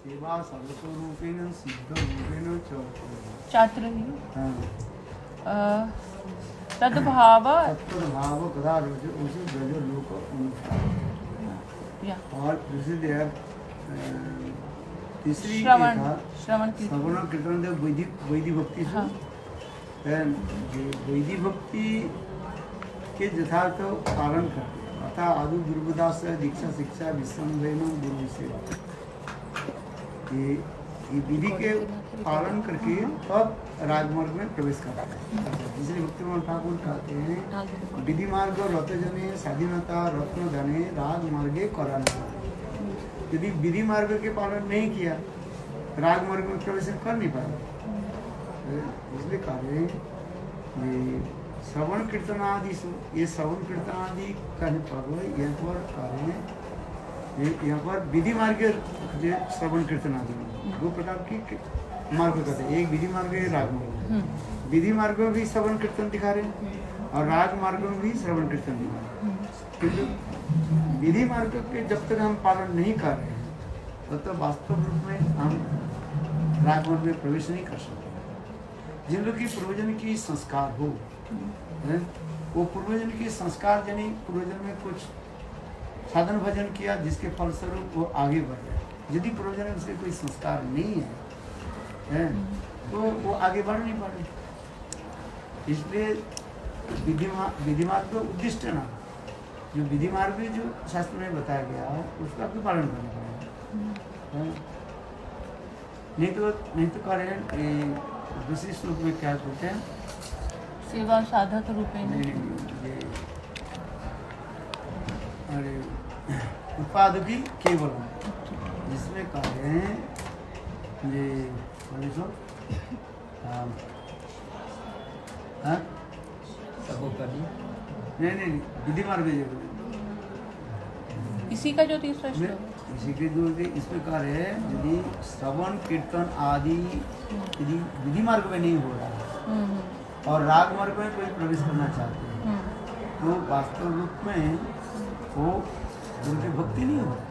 सेवा सर्वतोरूपेण सिद्धरूपेण च चातुर्य हाँ। तद्भाव तत्भाव कदा रोज उसे ब्रज लोक अनुसार। या और दूसरी जगह तीसरी श्रवण था श्रवण की श्रवण कीर्तन देव वैदिक भक्ति से हाँ वैदिक भक्ति के यथार्थ पालन करते अर्थात आदि दुर्गदास दीक्षा शिक्षा विश्वभैन गुरु सेवा ये विधि के पालन करके तब राजमार्ग में प्रवेश करते हैं। इसलिए भक्तिमान ठाकुर कहते हैं विधि मार्ग रतजने स्वाधीनता रत्न धने राजमार्गे कराना। यदि विधि मार्ग के पालन नहीं किया राजमार्ग में प्रवेश कर नहीं पाए। इसलिए कह रहे हैं ये श्रवण कीर्तन आदि ये श्रवण कीर्तन आदि कहने पर यहाँ पर कह रहे हैं यहाँ पर विधि मार्ग श्रवण कीर्तन आदि दो प्रकार की मार्ग कहते हैं। एक विधि मार्ग है राग मार्ग। विधि मार्ग में भी श्रवण कीर्तन दिखा रहे हैं और राग मार्ग में भी श्रवण कीर्तन दिखा रहे हैं। किंतु विधि मार्ग के जब तक हम पालन नहीं कर रहे हैं तब तक वास्तव रूप में हम राग मार्ग में प्रवेश नहीं कर सकते। जिन लोग की पूर्वजन की संस्कार हो वो पूर्वजन की संस्कार जनी पूर्वजन में कुछ साधन भजन किया जिसके फलस्वरूप वो आगे बढ़ गए। यदि पूर्वजन में उसके कोई संस्कार नहीं है तो वो आगे बढ़ नहीं पाए। इसलिए विधि मार्ग तो उद्दिष्ट ना जो विधि मार्ग भी जो शास्त्र में बताया गया है उसका भी पालन करना पड़ेगा। नहीं तो कह रहे हैं दूसरी श्लोक में क्या बोलते हैं सेवा साधक रूपेण अरे उत्पादकी केवल जिसमें कह रहे हैं ये नहीं विधि मार्ग इसी का जो तीसरा श्लोक इसी के जो इसमें कह रहे हैं यदि श्रवण कीर्तन आदि यदि विधि मार्ग में नहीं हो रहा है और राग मार्ग में कोई प्रवेश करना चाहते हैं तो वास्तव रूप में वो उनकी भक्ति नहीं हो रहा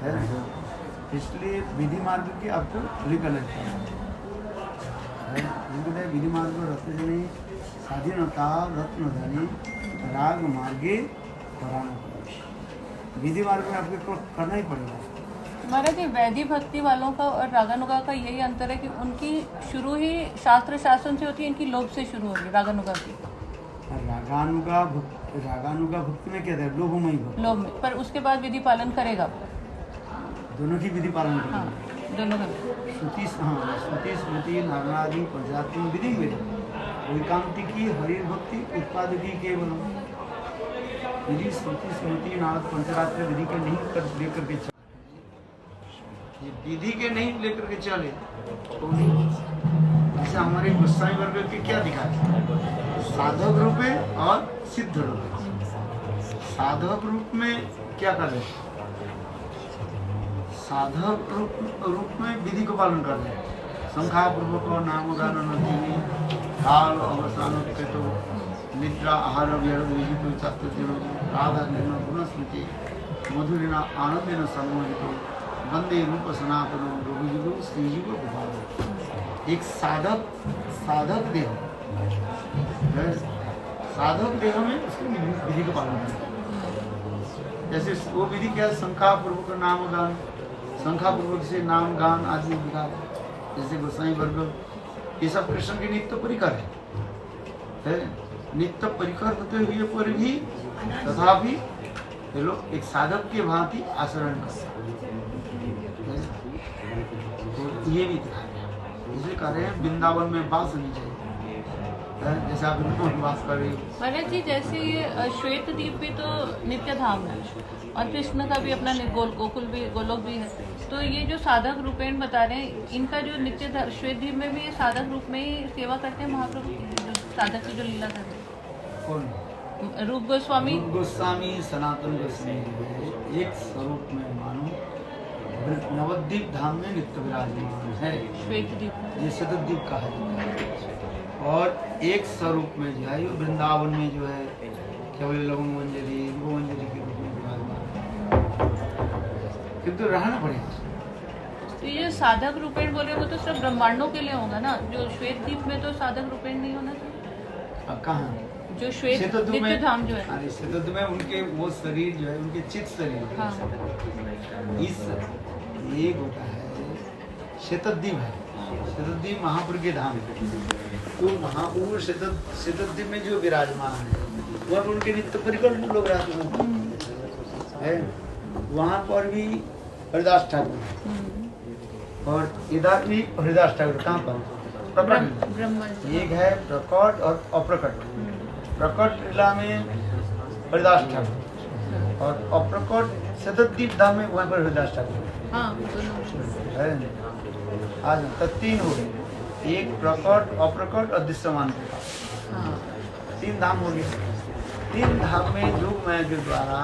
है। इसलिए विधि मार्ग की आपको रिकलेक्ट करना है। विधि मार्ग रत्न स्वाधीनता रत्न धनी राग मार्गे कराना पड़ेगा। विधि मार्ग में आपको करना ही पड़ेगा। महाराज जी वैदिक भक्ति वालों का और रागानुगा का यही अंतर है कि उनकी शुरू ही शास्त्र शासन से होती है, इनकी लोभ से शुरू होगी रागानुगा की। रागानुगा भक्ति में क्या था लोभमयी भक्ति लोभ में पर उसके बाद विधि पालन करेगा दोनों की विधि पालन करेगा। हाँ दोनों का श्रुति स्मृति नारणादि पंचात्म विधि में एकांतिकी हरि भक्ति उत्पादकी केवल यदि श्रुति स्मृति नारद पंचरात्र विधि के नहीं लेकर के चले विधि के नहीं लेकर के चले तो जैसे हमारे गोस्वामी वर्ग के क्या दिखाए साधक रूप में और सिद्ध रूप में। साधक रूप में क्या कर रहे साधक रूप में विधि को पालन कर रहे संख्या पूर्वक नाम गान नदी काल अवसान तो निद्रा आहार विहित चातुर्य राधा निर्णय गुण स्मृति मधुरिना आनंदेन सम्मोहित वंदे रूप सनातन रघुजुगो श्रीजुगो गोपाल। एक साधक देह साधक देह में उसकी विधि का पालन करना। जैसे वो विधि क्या संख्या पूर्वक नाम गान संख्या पूर्वक से नाम गान आदि विधा जैसे गोसाई वर्ग ये सब कृष्ण के नित्य परिकर है नित्य परिकर होते हुए पर भी तथापि ये लोग एक साधक के भांति आचरण करते तो ये भी दिखा इसलिए कह रहे हैं वृंदावन में बास नहीं चाहिए जैसे आप वृंदावन वास कर रहे हो। महाराज जी जैसे ये श्वेत द्वीप भी तो नित्य धाम है और कृष्ण का भी अपना गोकुल भी गोलोक भी है तो ये जो साधक रूपेण बता रहे हैं इनका जो नित्य श्वेत द्वीप में भी साधक रूप में ही सेवा करते हैं महाप्रभु जो साधक की जो लीला करते हैं। कौन रूप गोस्वामी सनातन गोस्वामी एक स्वरूप में मानो नवद्वीप धाम में नित्य विराजमान है श्वेत द्वीप ये शतद्वीप का है और एक स्वरूप में जो है वृंदावन में जो है केवल लवंग मंजरी वो मंजरी के रूप में विराजमान किंतु रहना पड़ेगा तो ये साधक रूपेण बोले वो तो सिर्फ ब्रह्मांडों के लिए होगा ना, जो श्वेत द्वीप में तो साधक रूपेण नहीं होना चाहिए। कहाँ जो श्वेत नित्य धाम जो है, अरे शतद्वीप में उनके वो शरीर जो है उनके चित्त शरीर है। हाँ। इस एक होता है शतद्वीप है, शतद्वीप महापुर के धाम है। तो महापुर शतद्वीप में जो विराजमान है वह उनके नित्य परिकर लोग रहते हैं। वहाँ पर भी हरिदास ठाकुर और इधर भी हरिदास ठाकुर। कहाँ पर? प्रकट। एक है प्रकट और अप्रकट। प्रकट लीला में हरिदास ठाकुर और अप्रकट शतद्वीप धाम में वहाँ पर हरिदास ठाकुर है। आज तक तीन हो गए, एक प्रकट अप्रकट और दृश्यमान प्रकाश। तीन धाम हो गए। तीन धाम में योग माया के द्वारा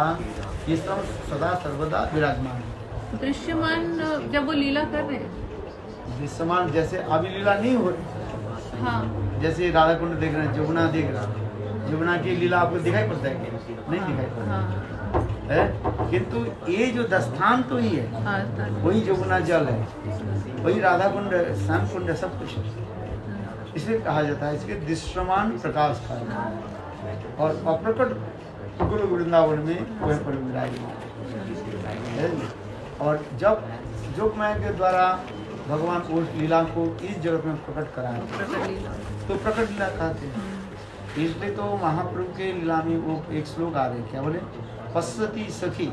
ये सब सदा सर्वदा विराजमान है। दृश्यमान जब वो लीला कर रहे हैं, दृश्यमान जैसे अभी लीला नहीं हो रही। हाँ, जैसे राधा कुंड देख रहे हैं, जमुना देख रहे हैं, जमुना की लीला आपको दिखाई पड़ता है क्या? नहीं दिखाई पड़ता है। किंतु ये जो दस्थान तो ही है, वही जमुना जल है, वही राधा कुंड, श्याम कुंड, सब कुछ है। इसलिए कहा जाता है इसके दृश्यमान प्रकाश का। और अप्रकट गुरु वृंदावन में वह पर विराजमान है। और जब योग माया के द्वारा भगवान उस लीला को इस जगत में प्रकट कराए तो प्रकट लीला कहते हैं। इसलिए तो महाप्रभु के लीला में वो एक श्लोक आ रहे, क्या बोले? पश्यति सखी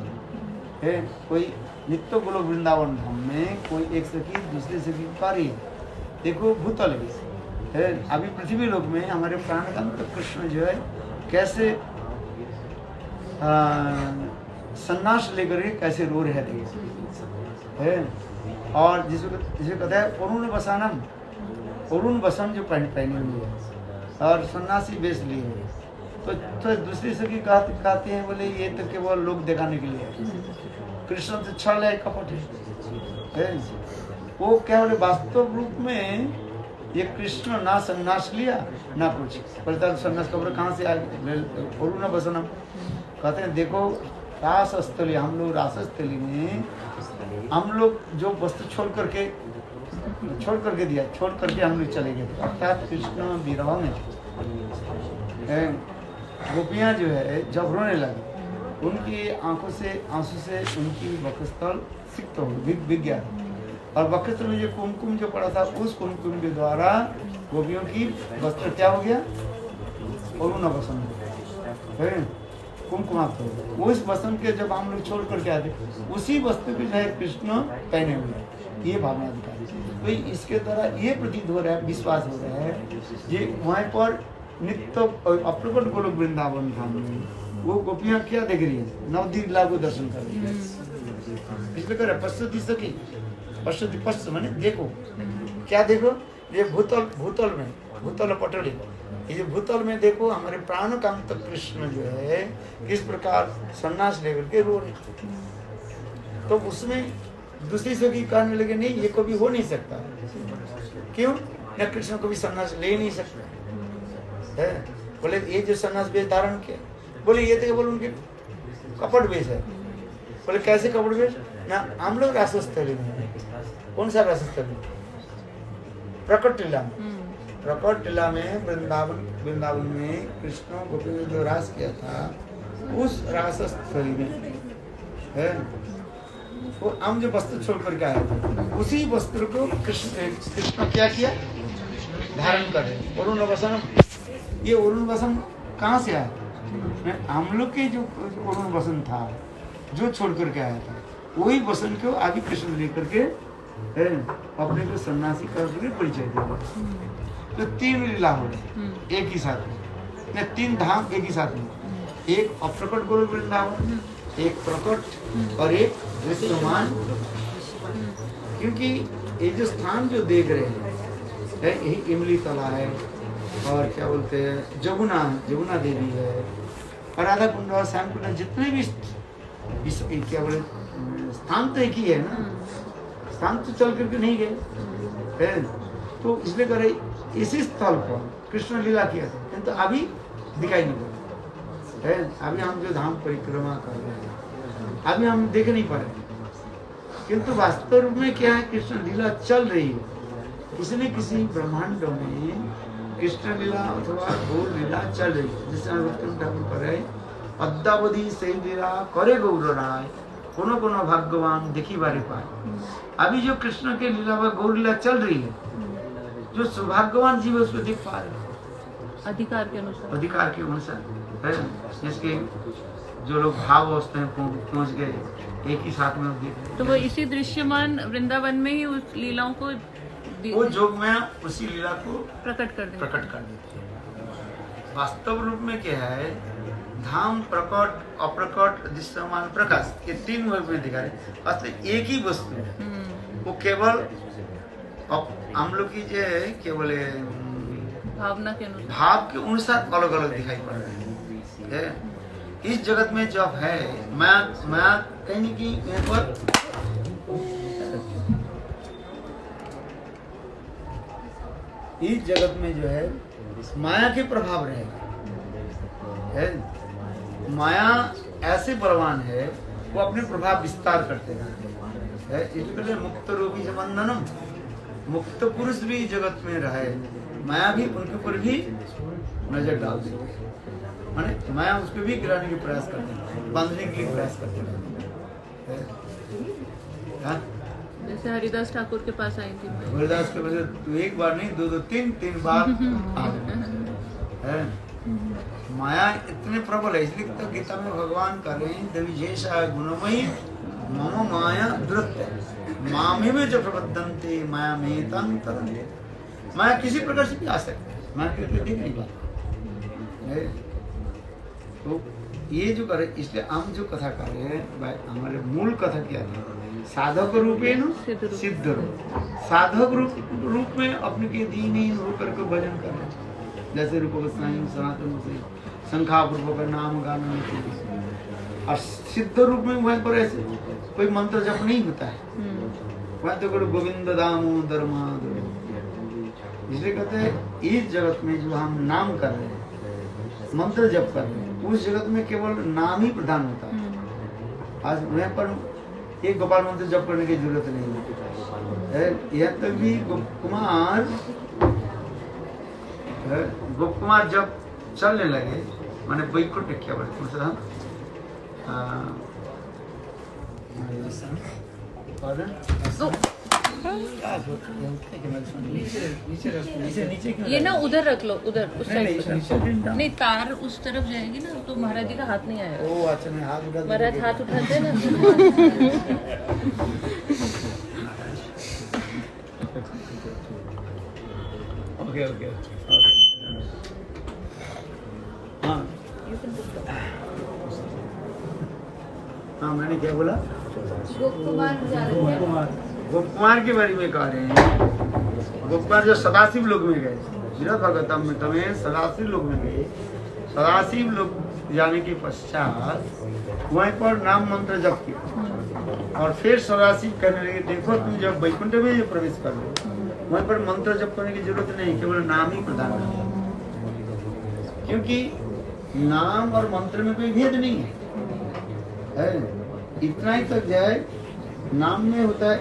है, कोई नित्य गोलोक वृंदावन धाम में कोई एक सखी दूसरे सखी पा रही है। देखो भूतल है, अभी पृथ्वी लोक में हमारे प्राणकांत कृष्ण जो है कैसे सन्यास लेकर के कैसे रो रहे थे है। और जिसे कहता है अरुण बसानम, अरुण बसन जो पहने हुए है और सन्यासी वेश लिए हुए, तो दूसरी सखी कहती हैं बोले ये तो केवल लोग दिखाने के लिए है, कृष्ण तो छल है, कपट है। वो क्या बोले वास्तव रूप में ये कृष्ण ना सन्यास लिया ना कुछ, पर सन्यास कब्र कहाँ से आए? अरुण बसनम कहते हैं देखो रास स्थली, हम लोग रास स्थली में हम लोग जो वस्तु छोड़ करके दिया, छोड़ करके हम लोग चले गए। अर्थात कृष्ण विरह में गोपियाँ जो है जब रोने लगी, उनकी आंखों से आंसू से उनकी वक्षस्थल सिक्त हो गया और वक्षस्थल में जो कुमकुम जो पड़ा था उस कुमकुम के द्वारा गोपियों की वस्त्र क्या हो गया? अरुण बसन है, कुमकुमाप्त हो गया। उस वसन के जब हम लोग छोड़ करके आते उसी वस्तु के जो है कृष्ण पहने हुए, ये भावना दिखाई। तो इसके द्वारा ये प्रतीत हो रहा है, विश्वास हो रहा है ये वहाँ पर नित्य अप्रकट गोलोक वृंदावन धाम में वो गोपियाँ क्या देख रही है? नवदीप लीला को दर्शन कर रही है। इसलिए कर पश्यति सखी, पश्यति पश्य माने देखो, क्या देखो? ये भूतल में भूतल पटड़ी, ये भूतल में देखो हमारे प्राणकांत कृष्ण जो है किस प्रकार सन्यास लेकर के रो रहे। तो उसमें दूसरी सखी कहने लगे नहीं ये कभी हो नहीं सकता। क्यों? न कृष्ण कभी सन्यास ले नहीं सकता है। बोले ये जो सन्यास वेश धारण किया, बोले ये तो केवल उनके कपट वेश है। बोले कैसे कपट वेश? ना हम लोग रासस्थली में, कौन सा रासस्थली? प्रकट लीला में। प्रकट लीला में वृंदावन में कृष्ण गोपी ने जो रास किया था उस रासस्थली में है, वो हम जो वस्त्र छोड़ करके आए थे उसी वस्त्र को कृष्ण क्या किया? धारण कर रहे। अरुण वसनम, ये अरुण वसन कहाँ से आया? हम लोग के जो अरुण वसन था जो छोड़ करके आया था वही वसन को आदि कृष्ण लेकर के अपने को सन्यासी करके परिचय दे रहे। तो तीन लीला हो रही एक ही साथ में, तीन धाम एक ही साथ में, एक अप्रकट गोलोक वृंदावन, एक प्रकट और एक दृश्यमान। क्योंकि ये जो स्थान जो देख रहे हैं यही इमली तला है और क्या बोलते हैं जमुना देवी है और राधा कुंड और श्याम कुंड, जितने भी क्या बोले स्थान तो एक ही है ना, स्थान तो चल करके नहीं गए। तो इसलिए करे इसी स्थल पर कृष्ण लीला किया था, किंतु अभी दिखाई नहीं पड़ा है। अभी हम जो धाम परिक्रमा कर रहे हैं अभी हम देख नहीं पा रहे किंतु वास्तव रूप में क्या है, कृष्ण लीला चल रही है। किसी न किसी ब्रह्मांडों में कृष्ण लीला अथवा गौर लीला चल रही है। जिस उत्तम ठाकुर करे अद्यावधि से लीला करे गौर राय, कोनो कोनो भाग्यवान देखी बारे पाए। अभी जो कृष्ण के लीला व गौर लीला चल रही है, जो सौभाग्यवान जीव उसको देख पा रहे, अधिकार के अनुसार है। जिसके जो लोग भाव अवस्था में पहुंच गए, एक ही साथ में देख रहे। तो वो इसी दृश्यमान वृंदावन में ही उस लीलाओं को वो जोग में उसी लीला को प्रकट कर देते हैं। वास्तव रूप में क्या है, धाम, प्रकट, अप्रकट, दृश्यमान, प्रकाश, ये तीन वर्ग में दिखा रहे। वास्तव एक ही वस्तु है, वो केवल हम लोग की जो है केवल भावना के अनुसार अलग अलग दिखाई पड़ रहे हैं। इस जगत में जब है मैं कहीं की यहाँ पर इस जगत में जो है माया के प्रभाव रहेगा, है। माया ऐसे बलवान है, वो अपने प्रभाव विस्तार करते हैं। इसलिए मुक्त रूपी बंधनम, मुक्त पुरुष भी जगत में रहे, माया भी उनके ऊपर भी नजर डाल देती है। माने माया उसको भी गिराने के प्रयास करते हैं, बांधने के लिए प्रयास करते हैं। जैसे हरिदास ठाकुर के पास आई थी, हरिदास के वजह तो एक बार नहीं, दो तीन बार है। माया इतने प्रबल है, इसलिए तो गीता में भगवान कर रहे हैं, देवी जैसा गुणमयी मम माया द्रुत मामेव च प्रबद्धन्ते माया में तंग तरन्ते। माया किसी प्रकार से भी आ सकती है, माया के लिए देख नहीं पाता। तो ये जो करे, इसलिए हम जो कथा कर रहे हैं, हमारे मूल कथा क्या है, साधक रूपेण सिद्ध रूप। साधक रूप में अपने के दीनहीन होकर के भजन कर रहे हैं। जैसे रूप गोस्वामी सनातन से शंखापूर्वक नाम गाना, और सिद्ध रूप में वहाँ पर ऐसे कोई मंत्र जप नहीं होता है। वहाँ तो करो गोविंद दामोदर माधव। इसलिए कहते हैं इस जगत में जो हम नाम कर रहे हैं, मंत्र जप कर रहे हैं, उस जगत में केवल नाम ही प्रधान होता है। आज वहाँ पर एक गोपाल मंत्र जप करने की जरूरत नहीं है। यह तक भी गोप कुमार जब चलने लगे, माने वैकुंठ क्या बोलते हैं, ये ना उधर रख लो, उधर उस साइड नहीं, तार उस तरफ जाएगी ना तो महाराज जी का हाथ नहीं आएगा। ओ अच्छा, मैं हाथ उठा, महाराज हाथ उठाते हैं ना। ओके हाँ मैंने क्या बोला, गोप कुमार के बारे में कह रहे हैं। गोप कुमार जो सदाशिव लोक में गए, विरत भगवतम में तमें सदाशिव लोक में गए। सदाशिव लोक जाने के पश्चात वहीं पर नाम मंत्र जप किया, और फिर सदाशिव कहने लगे, देखो तुम जब वैकुंठ में प्रवेश कर लो, वहीं पर मंत्र जप करने की जरूरत नहीं, केवल नाम ही प्रदान करना, क्योंकि नाम और मंत्र में कोई भेद नहीं है। इतना ही तक जाए, नाम में होता है,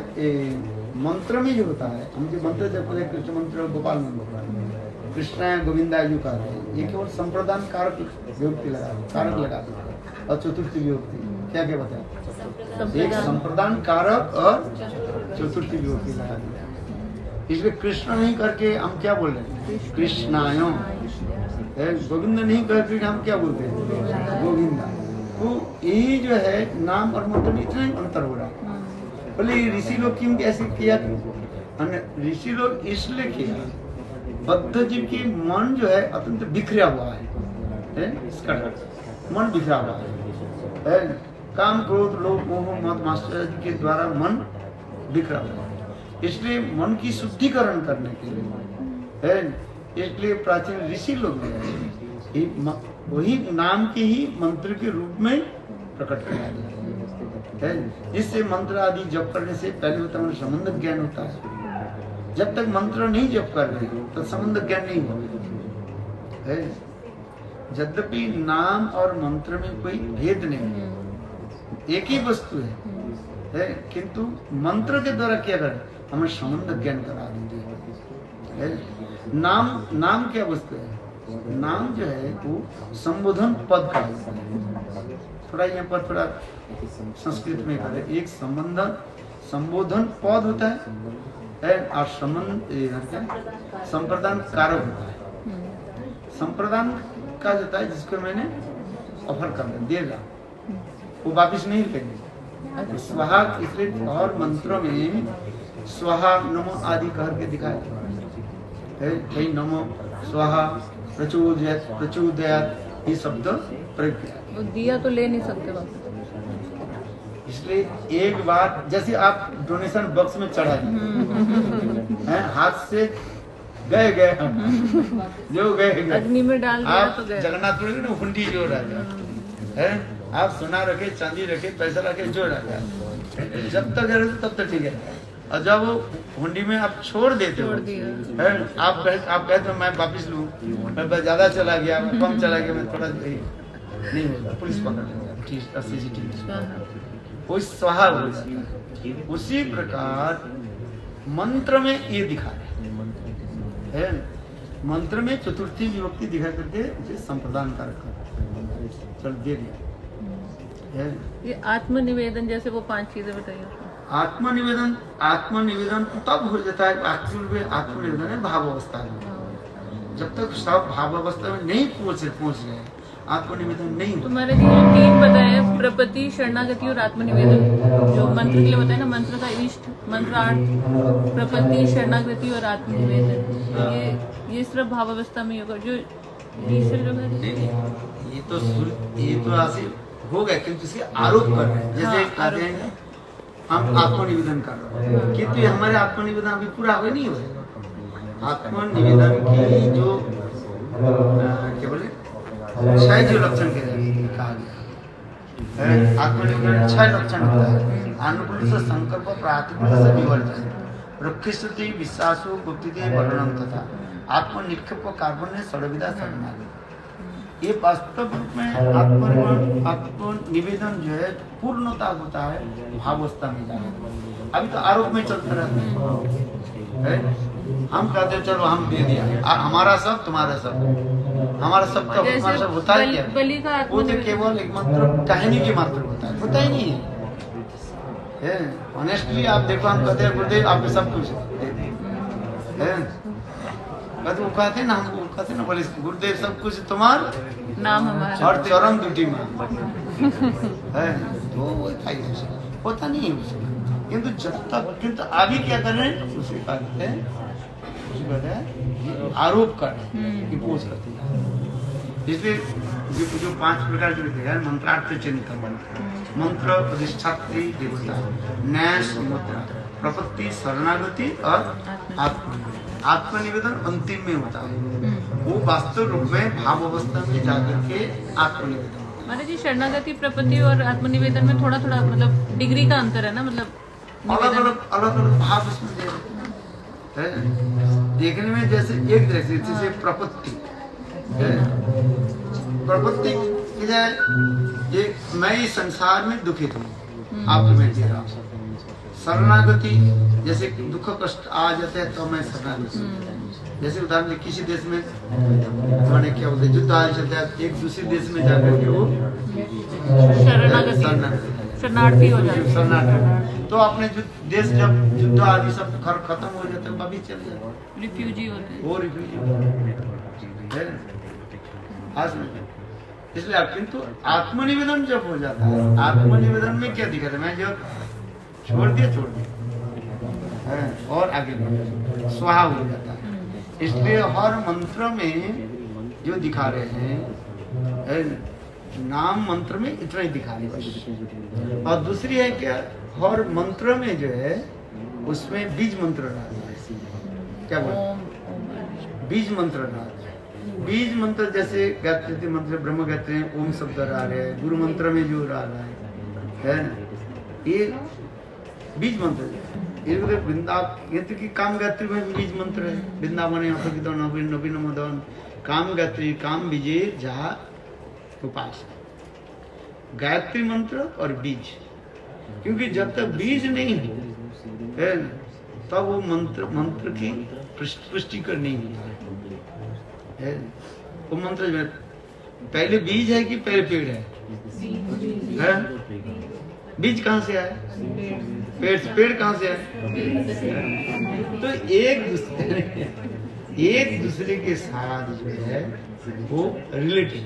मंत्र में जो होता है, हम जो मंत्र जप करते हैं, कृष्ण मंत्र, गोपाल मंत्र, कृष्ण गोविंदा जो कहते हैं, ये केवल संप्रदान कारक विभक्ति कारक लगा देते हैं, और चतुर्थी विभक्ति क्या क्या बताया, एक संप्रदान कारक और चतुर्थी विभक्ति लगा देते हैं। इसलिए कृष्ण नहीं करके हम क्या बोल रहे हैं, कृष्णायो। गोविंद नहीं करके हम क्या बोलते हैं, गोविंदा। तो यही जो है नाम और मंत्र में इतना ही अंतर हो रहा है। बोले ऋषि लोग क्यों कैसे किया, ऋषि लोग इसलिए किया, बद्ध जीव की मन जो है अत्यंत बिखरा हुआ है, इसका मन बिखरा हुआ है। काम क्रोध लोभ मोह मद मास्टर के द्वारा मन बिखरा हुआ है। इसलिए मन की शुद्धिकरण करने के लिए है, इसलिए प्राचीन ऋषि लोग वही नाम के ही मंत्र के रूप में प्रकट किया गया है। जिससे मंत्र आदि जप करने से पहले होता है संबंध ज्ञान होता है। जब तक मंत्र नहीं जप कर रहे तो संबंध ज्ञान नहीं होगा। यद्यपि नाम और मंत्र में कोई भेद नहीं है, एक ही वस्तु है, किंतु मंत्र के द्वारा क्या करें, हमें संबंध ज्ञान करा दीजिए। नाम क्या वस्तु है? नाम जो है वो संबोधन पद का है। थोड़ा यहाँ पर थोड़ा संस्कृत में करें, एक संबोधन पद होता है और संप्रदान कारक होता है। संप्रदान का होता है जिसको मैंने ऑफर कर देगा, वो वापिस नहीं लेंगे। स्वाहा इसलिए और मंत्रों में स्वाहा नमो आदि कह के दिखाया है, कहीं नमो स्वाहा प्रचोदयात् ये शब्द प्रयोग किया। वो दिया तो ले नहीं सकते वापस, इसलिए एक बार जैसे आप डोनेशन बॉक्स में चढ़ा दिए हाथ से गए जो गए अग्नि में डाल दिया आप तो गए। जगन्नाथ में हुंडी जो राजा है, आप सोना रखे, चांदी रखे, पैसा रखे, जो राजा जब तक है तब तक ठीक है। और जब वो हुंडी में आप छोड़ देते हो है, आप कहते हो मैं वापिस लूँ, मैं ज्यादा चला गया, कम चला गया, मैं थोड़ा नहीं होगा, पुलिस पकड़ लेगा, CCTV वो स्वाहा हो जाता है। उसी प्रकार मंत्र में ये दिखा है, मंत्र में चतुर्थी विभक्ति दिखा करके उसे संप्रदान कारक चल दे दिया। ये आत्मनिवेदन जैसे वो 5 चीजें बताइए। आत्मनिवेदन तब हो जाता है, आत्मनिवेदन है भाव अवस्था में। जब तक सब भाव अवस्था में नहीं पहुंच गए आत्मनिवेदन नहीं। तो मैंने जी 3 बताए, प्रपत्ति, शरणागति और आत्मनिवेदन। जो मंत्र के लिए बताया ना, मंत्र का इष्ट, मंत्र 8, प्रपत्ति, शरणागति और आत्मनिवेदन। ये सिर्फ भाव अवस्था में होगा। जो ईश्वर जो है ये तो ऐसे हो गया, क्योंकि इसके आरोप कर रहे हैं। जैसे कहते हैं हम आत्मनिवेदन कर रहे हैं, किंतु हमारे आत्मनिवेदन अभी पूरा हुआ नहीं हुआ। आत्मनिवेदन की जो क्या बोले 6 जो लक्षण के कहा गया है, आत्मनिवेदन 6 लक्षण होता है। अनुकूल से संकल्प, प्रातिकूल से विवर्जन, वृक्षति विश्वासो गुप्तिदे वर्णन तथा आत्मनिक्षेप कार्बन सर्वविदा शरणागति। ये वास्तव रूप में आत्मनिवेदन जो है पूर्णता होता है भावस्था में जाकर। अभी तो आरोप में चलता रहता है। हम कहते चलो हम दे दिया, हमारा सब तुम्हारा सब, हमारा सब का हमारा सब होता है क्या? वो तो केवल एक मात्र कहने की मात्र होता ही नहीं है। ऑनेस्टली आप देखो, हम कहते हैं गुरुदेव आपको सब कुछ है, वो कहते ना, हम कहते ना बोले गुरुदेव सब कुछ तुम्हार नाम हमारा और चरम दुटी में है, तो वो होता नहीं है उसका। किंतु जब तक, किंतु अभी क्या कर रहे हैं उसे कहते हैं आरोप कर रहे हैं, इम्पोज करते हैं। इसलिए जो 5 प्रकार जो है मंत्रार्थ चिन्हित मंत्र, अधिष्ठात्री देवता, न्यास मुद्रा, प्रपत्ति, शरणागति और आत्मनिवेदन अंतिम में होता है। वो वास्तव रूप में भाव अवस्था में जाकर के आत्मनिवेदन। महाराज जी शरणागति, प्रपत्ति और आत्मनिवेदन में थोड़ा थोड़ा मतलब डिग्री का अंतर है ना, मतलब अलग भाव उसमें है। देखने में जैसे एक जैसे प्रपत्ति की जाए, मैं इस संसार में दुखित हूँ, आपको मैं दे रहा हूँ। शरणागति जैसे दुख कष्ट आ जाते हैं तो मैं शरणागति, जैसे उदाहरण किसी देश में मैंने क्या बोलते युद्ध आ चलता है, एक दूसरे देश में जाकर के वो शरणार्थी हो जाते, शरणार्थी। तो अपने देश जब युद्ध आदि सब खत्म हो जाते हैं, अभी चले जाते, रिफ्यूजी होते हैं, वो रिफ्यूजी है। इसलिए किंतु आत्मनिवेदन जब हो जाता है, आत्मनिवेदन में क्या दिखा था, मैं जब छोड़ दिया और आगे स्वाहा हो जाता है। इसलिए हर मंत्र में जो दिखा रहे हैं, नाम मंत्र में इतना ही दिखा रहे हैं। और दूसरी है क्या, हर मंत्र में जो है उसमें बीज मंत्र रहा है। क्या बोलते बीज मंत्र रहा है। बीज मंत्र जैसे गायत्री मंत्र, ब्रह्म गायत्री ओम शब्द रहा है, गुरु मंत्र में जो रहा है ये बीज मंत्र है। ये वृंदावन की काम गायत्री में बीज मंत्र है। वृंदावन नवीन मदन काम गायत्री काम बीजे जहा उपास, गायत्री मंत्र और बीज क्योंकि जब तक बीज नहीं है तब वो मंत्र की पुष्टि करनी है। वो मंत्र जो है पहले बीज है कि पहले पेड़ है? बीज कहाँ से आया? पेड़ कहाँ से आया? तो एक दूसरे के साथ जो है वो रिलेटेड,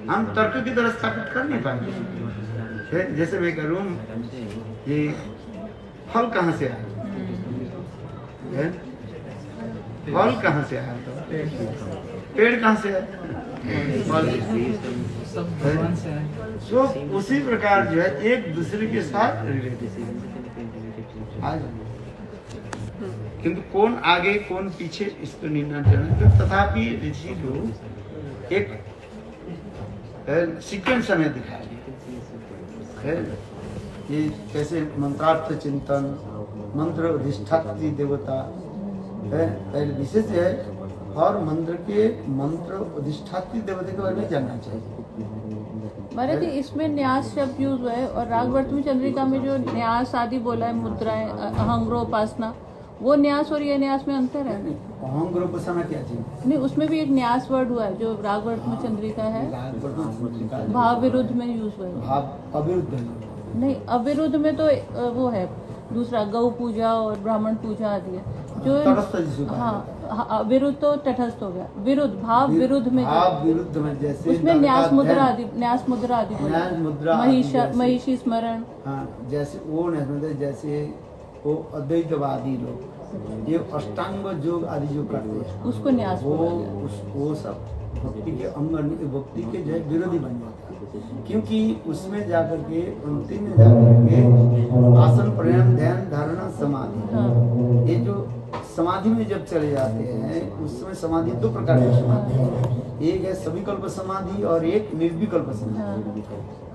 हम तर्क की तरह स्थापित कर नहीं पाएंगे। जैसे मैं करूं ये फल कहाँ से आया? फल कहाँ से आया? तो पेड़ कहाँ से आया? तो उसी प्रकार जो है एक दूसरे के साथ रिलेटेड। किंतु कौन आगे कौन पीछे इसको निर्णय करना, तथापि ऋषि लोग एक सीक्वेंस हमें दिखाया है। ये कैसे मंत्रार्थ चिंतन, मंत्र अधिष्ठात्री देवता है, विशेष है। और मंत्र अधिष्ठात्री देवता के बारे में जानना चाहिए। महाराज जी, इसमें न्यास शब्द यूज हुआ है और रागवर्तमी चंद्रिका में जो न्यास आदि बोला है, मुद्राएं, अहंग्रोपासना, वो न्यास और ये न्यास में अंतर है? अहंग्रोपासना क्या चीज? नहीं, उसमें भी एक न्यास वर्ड हुआ है जो रागवर्तमी चंद्रिका है, भाव विरुद्ध में यूज हुआ है। भाव अविरुद्ध नहीं, अविरुद्ध में तो वो है दूसरा, गौ पूजा और ब्राह्मण पूजा आदि है जो। हाँ, विरुद्ध तो तटस्थ हो गया, विरुद्ध भाव विरुद्ध में, विरुद्ध में जैसे उसमें न्यास मुद्रा आदि महिषी स्मरण। हाँ, जैसे वो जैसे वो अद्वैतवादी लोग ये अष्टांग योग आदि जो करते हैं उसको न्यास, वो सब भक्ति के अंग, भक्ति के जो है विरोधी बन जाता है। क्योंकि उसमें जाकर के अंतिम में जाकर के आसन, प्राणायाम, ध्यान, धारणा, समाधि, ये जो समाधि में जब चले जाते हैं उसमें समाधि दो प्रकार की समाधि है। एक है सविकल्प समाधि और एक निर्विकल्प समाधि।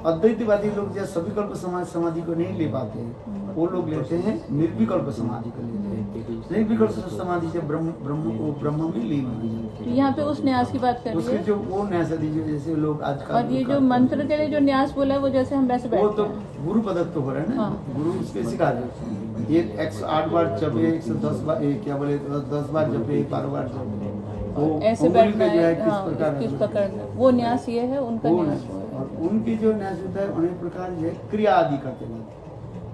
अद्वैतवादी लोग जब सविकल्प समाधि को नहीं ले पाते हैं, वो लोग लेते हैं निर्विकल्प समाधि को लेते हैं। निर्विकल्प समाधि से ब्रह्म में लीन हो जाते हैं। यहाँ पे उस न्यास की बात कर रहे हैं, जो वो न्यास जैसे लोग आजकल। और ये जो मंत्र के लिए जो न्यास बोला है वो जैसे हम वैसे वो तो गुरु पदत्व हो रहा है ना। गुरु उसके सिखा देते हैं, ये 108 बार जपे, 110 बार, क्या बोले 10 बार जपे, 12 बार जपे, वो ऐसे बैठना है, किस प्रकार वो न्यास ये है उनका न्यास। और उनकी जो न्यास होता है अनेक प्रकार जो क्रिया आदि करते हैं।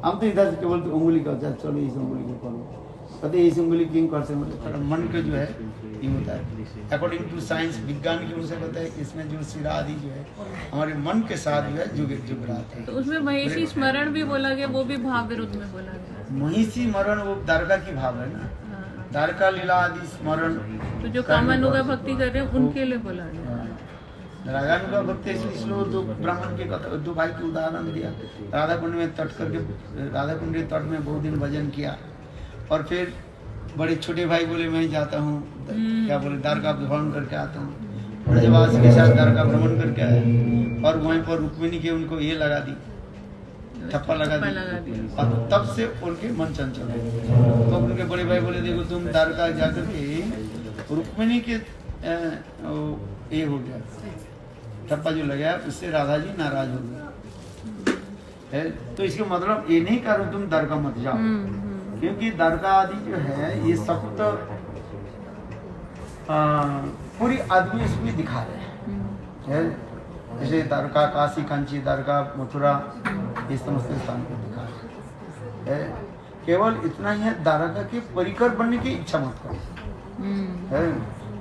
हम तो इधर से केवल उंगली का चलो इस उंगली को करो, कहते इस उंगली क्यों करते हैं, मतलब मन के जो है ये होता है। अकॉर्डिंग टू साइंस, विज्ञान की उनसे पता है इसमें जो सिरा आदि जो है हमारे मन के साथ जो है जुग रहा है। तो उसमें महिषी स्मरण भी बोला गया, वो भी भाव विरुद्ध में बोला गया। महिषी स्मरण वो द्वारका की भाव है ना, द्वारका लीला आदि स्मरण। तो जो कामानुगा भक्ति कर रहे हैं उनके लिए बोला गया। रागानुगा भक्ति इसलिए दो ब्राह्मण के दो भाई की उदाहरण दिया। राधा कुंड में तट करके, राधा कुंड के तट में बहुत दिन भजन किया और फिर बड़े छोटे भाई बोले मैं जाता हूँ, क्या बोले द्वारका भ्रमण करके आता हूँ। ब्रजवास के साथ द्वारका भ्रमण करके आए और वहीं पर रुक्मिणी के उनको ये लगा दी, थप्पा लगा दी, और तब से उनके मन चंचल हो गए। तो उनके बड़े भाई बोले देखो तुम द्वारका जाकर के रुक्मिणी के ये हो गया, थप्पा जो लगा उससे राधा जी नाराज हो गए। तो इसका मतलब ये नहीं करो तुम द्वारका मत जाओ, क्योंकि द्वारका आदि जो है ये सब तो पूरी आदमी इसमें दिखा रहे हैं। जैसे द्वारका, काशी, कांची, द्वारका, मथुरा, ये समस्त स्थान को दिखा रहे हैं। केवल इतना ही है, द्वारका के परिकर बनने की इच्छा मत करो।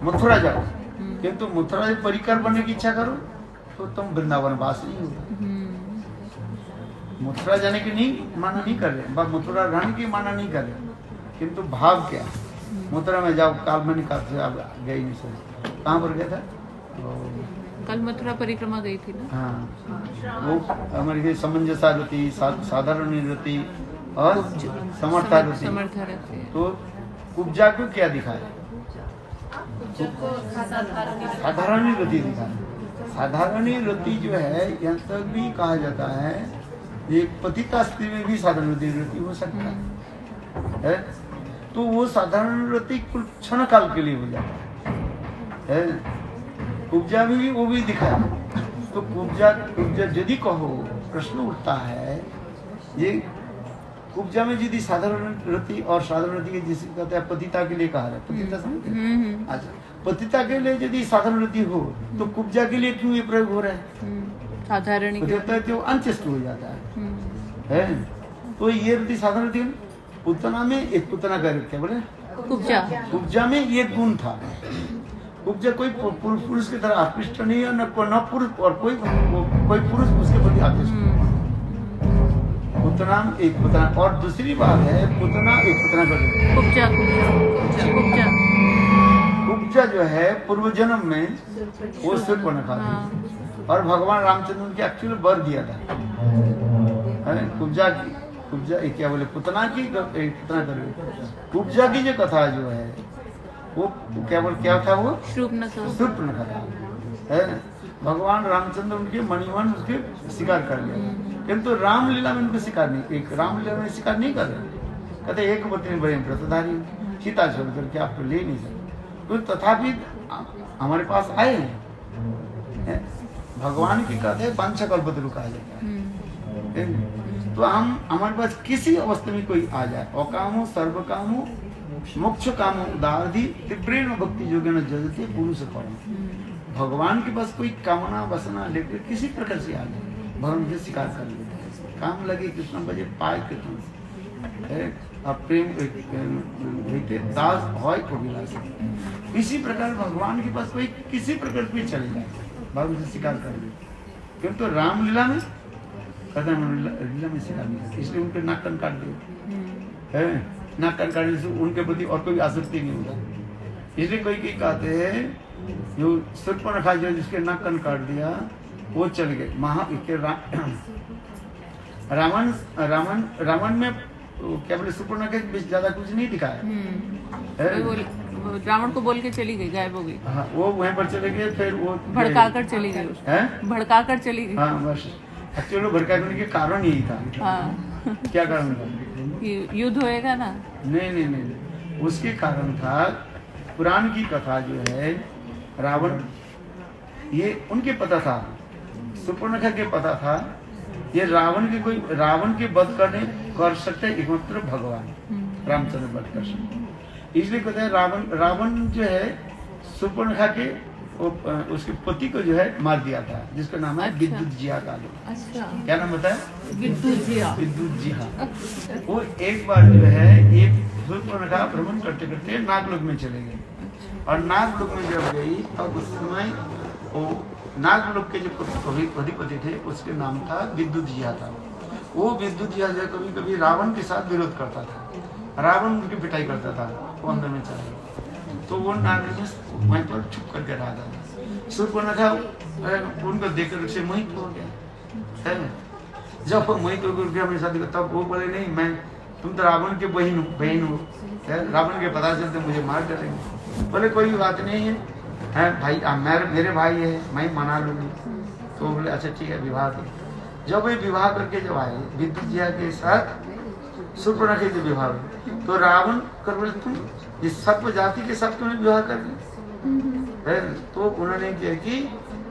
मथुरा जाओ, किंतु मथुरा से परिकर बनने की इच्छा करो तो तुम वृंदावन वास नहीं होगा। मथुरा जाने की नहीं माना नहीं कर रहे, मथुरा रहने की माना नहीं कर रहे, किंतु भाव क्या, मथुरा में जाओ। काल मैंने गई नहीं सर, कहाँ पर गया था? कल मथुरा परिक्रमा गई थी ना। हाँ, वो हमारी समंजसा रहती, साधारण रहती और समर्था रहती। तो कुब्जा को क्या दिखाया? साधारण रति दिखाया। साधारण रति जो है यहाँ तक भी कहा जाता है एक पतिता स्त्री में भी साधारण रति हो सकता है। तो वो साधारण रति कुल क्षण काल के लिए हो जाता है। कुब्जा भी वो भी दिखाया। तो कुब्जा यदि कहो प्रश्न उठता है ये कुब्जा में यदि साधारण रति और साधारण रति के जिसे कहते हैं पतिता के लिए कहा है, पतिता समझते हैं? अच्छा, पतिता के लिए यदि साधारण रति हो तो कुब्जा के लिए क्यों ये प्रयोग हो रहा है? साधारण तो अंत्येष्ट हो जाता है। तो ये रति साधारण रति पुतना में एक पुतना का क्या बोले कुब्जा में ये गुण था। कुब्जा कोई पुरुष की तरह आकृष्ट नहीं है, न पुरुष और कोई पुरुष उसके प्रति आकृष्ट नहीं। पुतना एक पुतना, और दूसरी बात है पुतना एक पुतना का कुब्जा जो है पूर्व जन्म में वो शूर्पणखा थी और भगवान रामचंद्र के एक्चुअली वर दिया था। कुब्जा क्या बोले पुतना की कुब्जा की जो कथा जो है वो क्या था वो शूर्पणखा था। भगवान रामचंद्र उनके मणिवन उसके शिकार कर लिया, किंतु रामलीला में उनको शिकार नहीं, एक रामलीला में शिकार नहीं कर रहे। कहते एक पत्नी बड़े व्रतधारी सीता छोड़ करके आपको ले नहीं सकते, तो तथापि हमारे पास आए हैं। भगवान की कहते वांछा कल्पतरु कहा जाता है। तो हम हमारे पास किसी अवस्था में कोई आ जाए, अकामो सर्व कामो मोक्ष कामो उदारधि तीव्रेण भक्ति योगेन जजते पुरुष कर्म। भगवान के पास कोई कामना वासना लेकर किसी प्रकार से आ जाए, भगवान से शिकार कर लेते हैं। काम लगे कृष्ण बजे पाए कृष्ण प्रेम दास होय कविलास। इसी प्रकार भगवान के पास कोई किसी प्रकार कोई चले जाए, भगवान से शिकार कर ले, किंतु रामलीला में लीला में शिकार नहीं, इसलिए उनके नाक कान काट दिए। नाक कान काटने से उनके प्रति और कोई आसक्ति नहीं होता। इसलिए कोई कहते हैं जो शूर्पणखा जो जिसके नाक कान काट दिया वो चल गए रावण में क्या बोले शूर्पणखा के बीच ज्यादा कुछ नहीं दिखाया। रावण को बोल के चली गई, गायब हो गई। हाँ, वो वहीं पर चले गए, फिर वो भड़काकर चली गई, भड़काकर चली गई। हाँ बस, एक्चुअली भड़काने के कारण यही था। हाँ। क्या कारण था? युद्ध होएगा ना? नहीं, उसके कारण था पुराण की कथा जो है रावण, ये उनके पता था, शूर्पणखा के पता था ये रावण के वध कर सकते एकमात्र भगवान रामचंद्र वध कर सकते। इसलिए कहते हैं रावण जो है शूर्पणखा के उसके पति को जो है मार दिया था, जिसका नाम है विद्युत जिहा का। अच्छा, क्या नाम बताया? विद्युत जिहा। वो एक बार जो है ये शूर्पणखा भ्रमण करते करते नागलोक में चले गए, और नागलोक में जब गई तब उस समय वो नागलोक के जो अधिपति थे उसके नाम था विद्युत जिहा था। वो विद्युत जिहा जो कभी कभी रावण के साथ विरोध करता था, रावण उनकी पिटाई करता था, वो अंदर में चला गया। तो वो नागलोक में वहीं पर छुप करके रहा था। शूर्पणखा उनको देखकर से मोहित हो गया है। जब वो मोहित होकर गया मेरे साथ, तब वो बोले नहीं, तुम तो रावण के बहन हो, रावण के पता चलते मुझे मार डालेंगे। बोले कोई बात नहीं है भाई, मेरे भाई है, मैं मना लूंगी। तो बोले अच्छा ठीक है, विवाह कर। जब वे विवाह करके जब आए विद्युत जिहा के साथ शूर्पणखा के विवाह हुए, तो रावण कर बोले तुम इस सर्प जाति के साथ क्यों विवाह कर लिया? तो उन्होंने क्या कि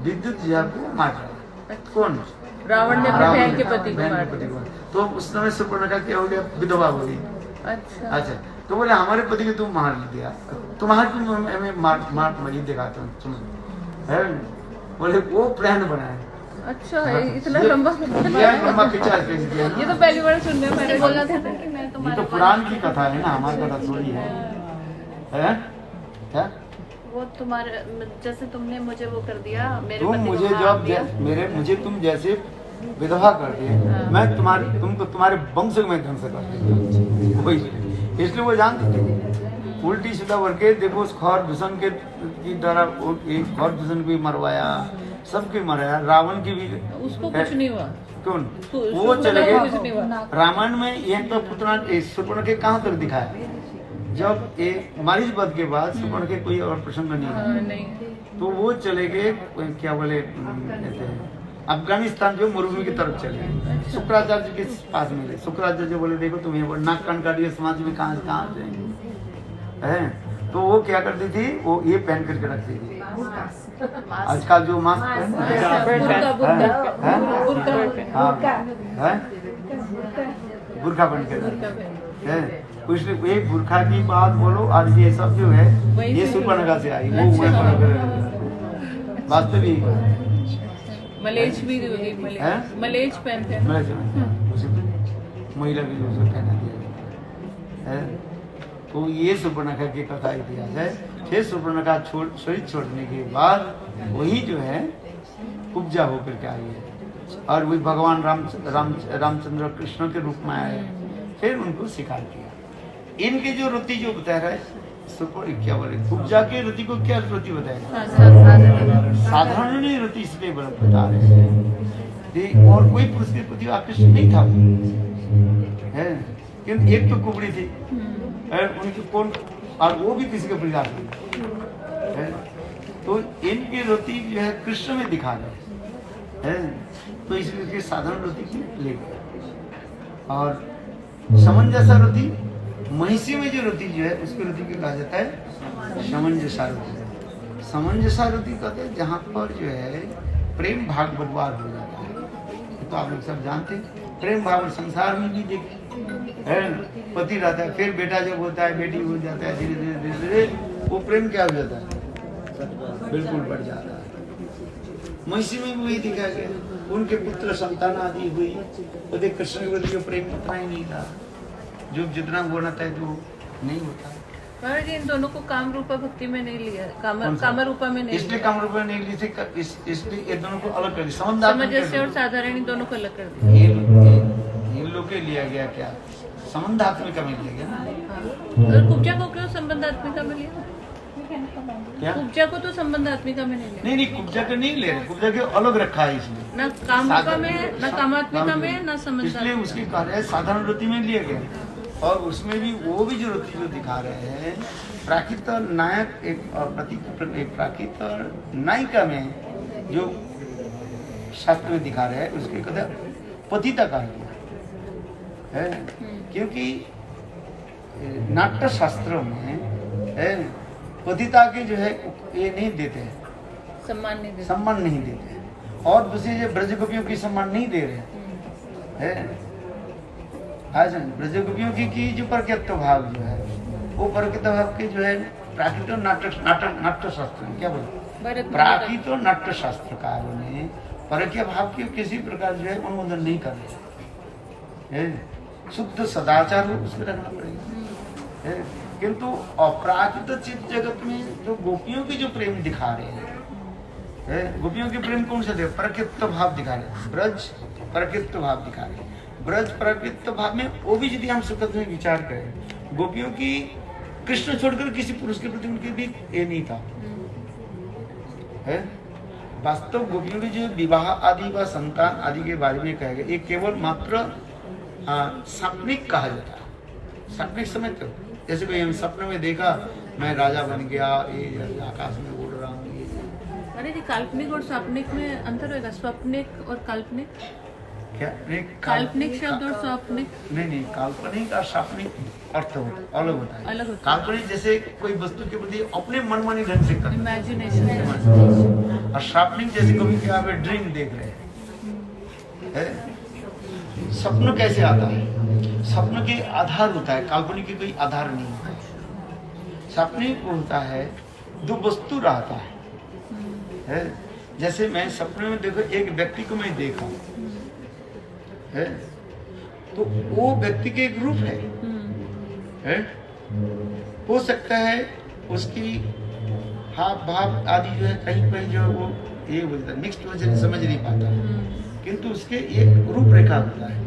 विद्युत जिहा को मार डाला। कौन? रावण ने अपनी बहन के पति को मार दिया। तो उस समय शूर्पणखा क्या हो गया? विधवा हो गई। अच्छा, तो बोले हमारे पति को तुम मार दिया, तुम्हारे तुम हमें मार दिखाता हूँ तुम है। बोले वो प्लान बनाया। अच्छा, इतना लंबा खिंचा दिया। ये तो पहली बार सुनने में मैंने बोला था कि मैं तुम्हारे, ये तो पुराण की कथा है ना, हमारी कथा थोड़ी है। क्या वो तुम्हारे जैसे तुमने मुझे वो कर दिया, मेरे तुम मुझे जब मुझे तुम जैसे विधवा कर दिए, मैं तुम्हारे वंश में ध्वंस कर दिया। इसलिए वो जानते थे उल्टी सीधा करके देखो उस खौर दूषण के की तरह एक खौर दूषण भी मरवाया, सबके मराया, रावण की भी उसको कुछ नहीं हुआ। कौन? वो चले गए। रामायण में एक तो पुतना शूर्पणखा कहाँ तक दिखाया, जब एक मारीच वध के बाद शूर्पणखा कोई और प्रसंग नहीं, तो वो चले गए क्या बोले अफगानिस्तान जो मरुभूमि की तरफ चले गए, शुक्राचार्य के पास में गए। शुक्राचार्य बोले देखो तुम ये नाक कान काटिए, समाज में कहाँ जाएंगे है। तो वो क्या करती थी, वो ये पहन करके रखती थी आजकल जो मास्क बुर्खा बन के बुर्का पहन लो। है। उसने एक बुर्खा की बात बोलो और ये सब जो है वही ये से- सुपर्णखा से आई, वो अच्छा। मैं वास्तविक मलेच भी होगी, हैं? मलेच पहनते हैं ना। महिला भी उसको पहना दिया गया है। तो ये सुपर्णखा की कथा इतिहास है। फिर सुपर्णखा शरीर छोड़ने के बाद वही जो है उपजा होकर के आई है और वही भगवान रामचंद्र कृष्ण के रूप में आए, फिर उनको शिकार किया। इनके जो रुति जो बता रहा है सुपर क्या बोले उपजा के रुति को क्या रुति बताएगा, हाँ, साधारण। साधारण ही रुति इसलिए बता रहे हैं। और कोई पुरुष के प्रति आकृष्ट नहीं था है, किंतु एक तो कुबड़ी थी है, उनकी कौन और वो भी किसी के प्रति आकृष्ट है। तो इनकी रुति जो है कृष्ण में दिखा गया है, तो इसलिए साधारण रुति की ले गया। और समंजसा रुति महिषी में जो रुति जो है उसकी रुति को कहा जाता है समंजसा रुति। समंजसा रुति कहते हैं जहाँ पर जो है प्रेम भाग बंटवार हो जाता है। तो आप लोग सब जानते हैं प्रेम भाव संसार में भी देखे है, पति रहता है, फिर बेटा जब होता है, बेटी हो जाता है, धीरे धीरे धीरे धीरे वो प्रेम क्या हो जाता है, बिल्कुल बढ़ जाता है। महिषी में वही दिखा गया, उनके पुत्र संतान आदि हुई, तो देख कृष्ण के प्रति प्रेम उतना ही नहीं था जो जितना होना था जो नहीं होता। महाराज जी इन दोनों को काम रूपा भक्ति में नहीं लिया, कौन सा? काम रूपा में नहीं इसलिए लिया। काम रूप में नहीं ली थी, इसलिए ये दोनों को अलग कर दिया, संबंधात्मक समंजस्य और कर साधारण इन दोनों को अलग कर दिया। इन लोग के लिया गया क्या संबंधात्मिका में लिया गया ना। दिया। और कुब्जा को क्यों संबंधात्मिका में लिया? क्या कुब्जा को तो संबंधात्मिका में नहीं लिया। नहीं कुब्जा के नहीं ले रहे, कुब्जा के अलग रखा है इसलिए ना काम रूपा में है, ना कामात्मिका में है, ना इसलिए संबंधात्मिका। उसकी कार्य साधारण रुति में लिया गया। और उसमें भी वो भी जो रुति जो दिखा रहे हैं प्राकृत नायक एक प्राकृत नायिका में जो शास्त्र में दिखा रहे हैं उसके कथा पतिता कहा गया है, क्योंकि नाट्य शास्त्रों में है पतिता के जो है ये नहीं देते हैं, सम्मान नहीं देते। सम्मान नहीं देते हैं। और दूसरी जो ब्रज गोपियों की सम्मान नहीं दे रहे है। आज ब्रज गोपियों की जो परकत्व भाव जो है वो परकत्व भाव के जो है प्राकृत नाट्य शास्त्र क्या बोलते प्राकृत नाट्य शास्त्रकारों ने परकीय भाव के किसी प्रकार जो है अनुमोदन नहीं कर रहे, शुद्ध सदाचार उसमें रखना पड़ेगा है। किंतु अपराकृत चित्त जगत में जो गोपियों की जो प्रेम दिखा रहे हैं, गोपियों के प्रेम कौन से थे, परकृत भाव दिखा रहे, ब्रज परकृत भाव दिखा रहे। ब्रज परकृत भाव में वो भी यदि हम सुखद में विचार करें, गोपियों की कृष्ण छोड़कर किसी पुरुष के प्रति उनके भी ये नहीं था है। वास्तव गोपियों के जो विवाह आदि व संतान आदि के बारे में कहा गया, ये केवल मात्र सपनिक कहा जाता है। सपनिक समय तो जैसे कोई हम सपने में देखा मैं राजा बन गया, ये आकाश में उड़ रहा हूँ, ये अरे जी काल्पनिक और स्वप्निक में अंतर होगा, स्वप्निक और काल्पनिक। क्या नहीं काल्पनिक शब्द और स्वप्निक नहीं काल्पनिक और सपनिक अर्थ अलग होता है। अलग होता है। काल्पनिक जैसे कोई वस्तु के प्रति अपने मनमानी ढंग से करना, इमेजिनेशन। और सपनिक जैसे कभी क्या आप ड्रीम देख रहे हैं। सपन कैसे आता है, सपन के आधार होता है, काल्पनिक के कोई आधार नहीं होता है। सपनिक होता है जो वस्तु रहता है। जैसे मैं सपने में देखो एक व्यक्ति को मैं देखा है, तो वो व्यक्ति के एक रूप है। हो सकता है उसकी हाव भाव आदि जो है कहीं कहीं जो वो ये बोलता है मिक्स्ड वजह समझ नहीं पाता, किंतु उसके एक रूपरेखा होता है।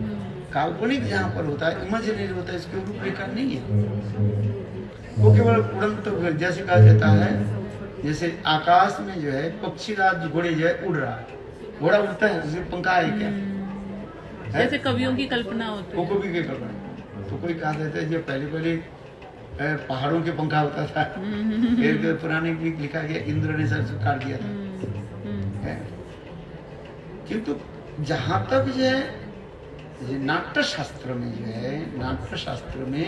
काल्पनिक जहाँ पर होता है इमेजिनरी होता है, इसकी रूपरेखा नहीं है। वो केवल उड़ंत जैसे कहा जाता है, जैसे आकाश में जो है पक्षी राज घोड़े जो है उड़ रहा है, घोड़ा उड़ता है उसके पंखा है क्या, जैसे कवियों की कल्पना होती है। कभी के कल्पना तो कोई कहा जाता है जो पहले पहाड़ों के पंखा होता था, फिर पुराने भी लिखा गया इंद्र ने सर काट दिया था। किंतु जहाँ तक जो है नाट्य शास्त्र में जो है, नाट्य शास्त्र में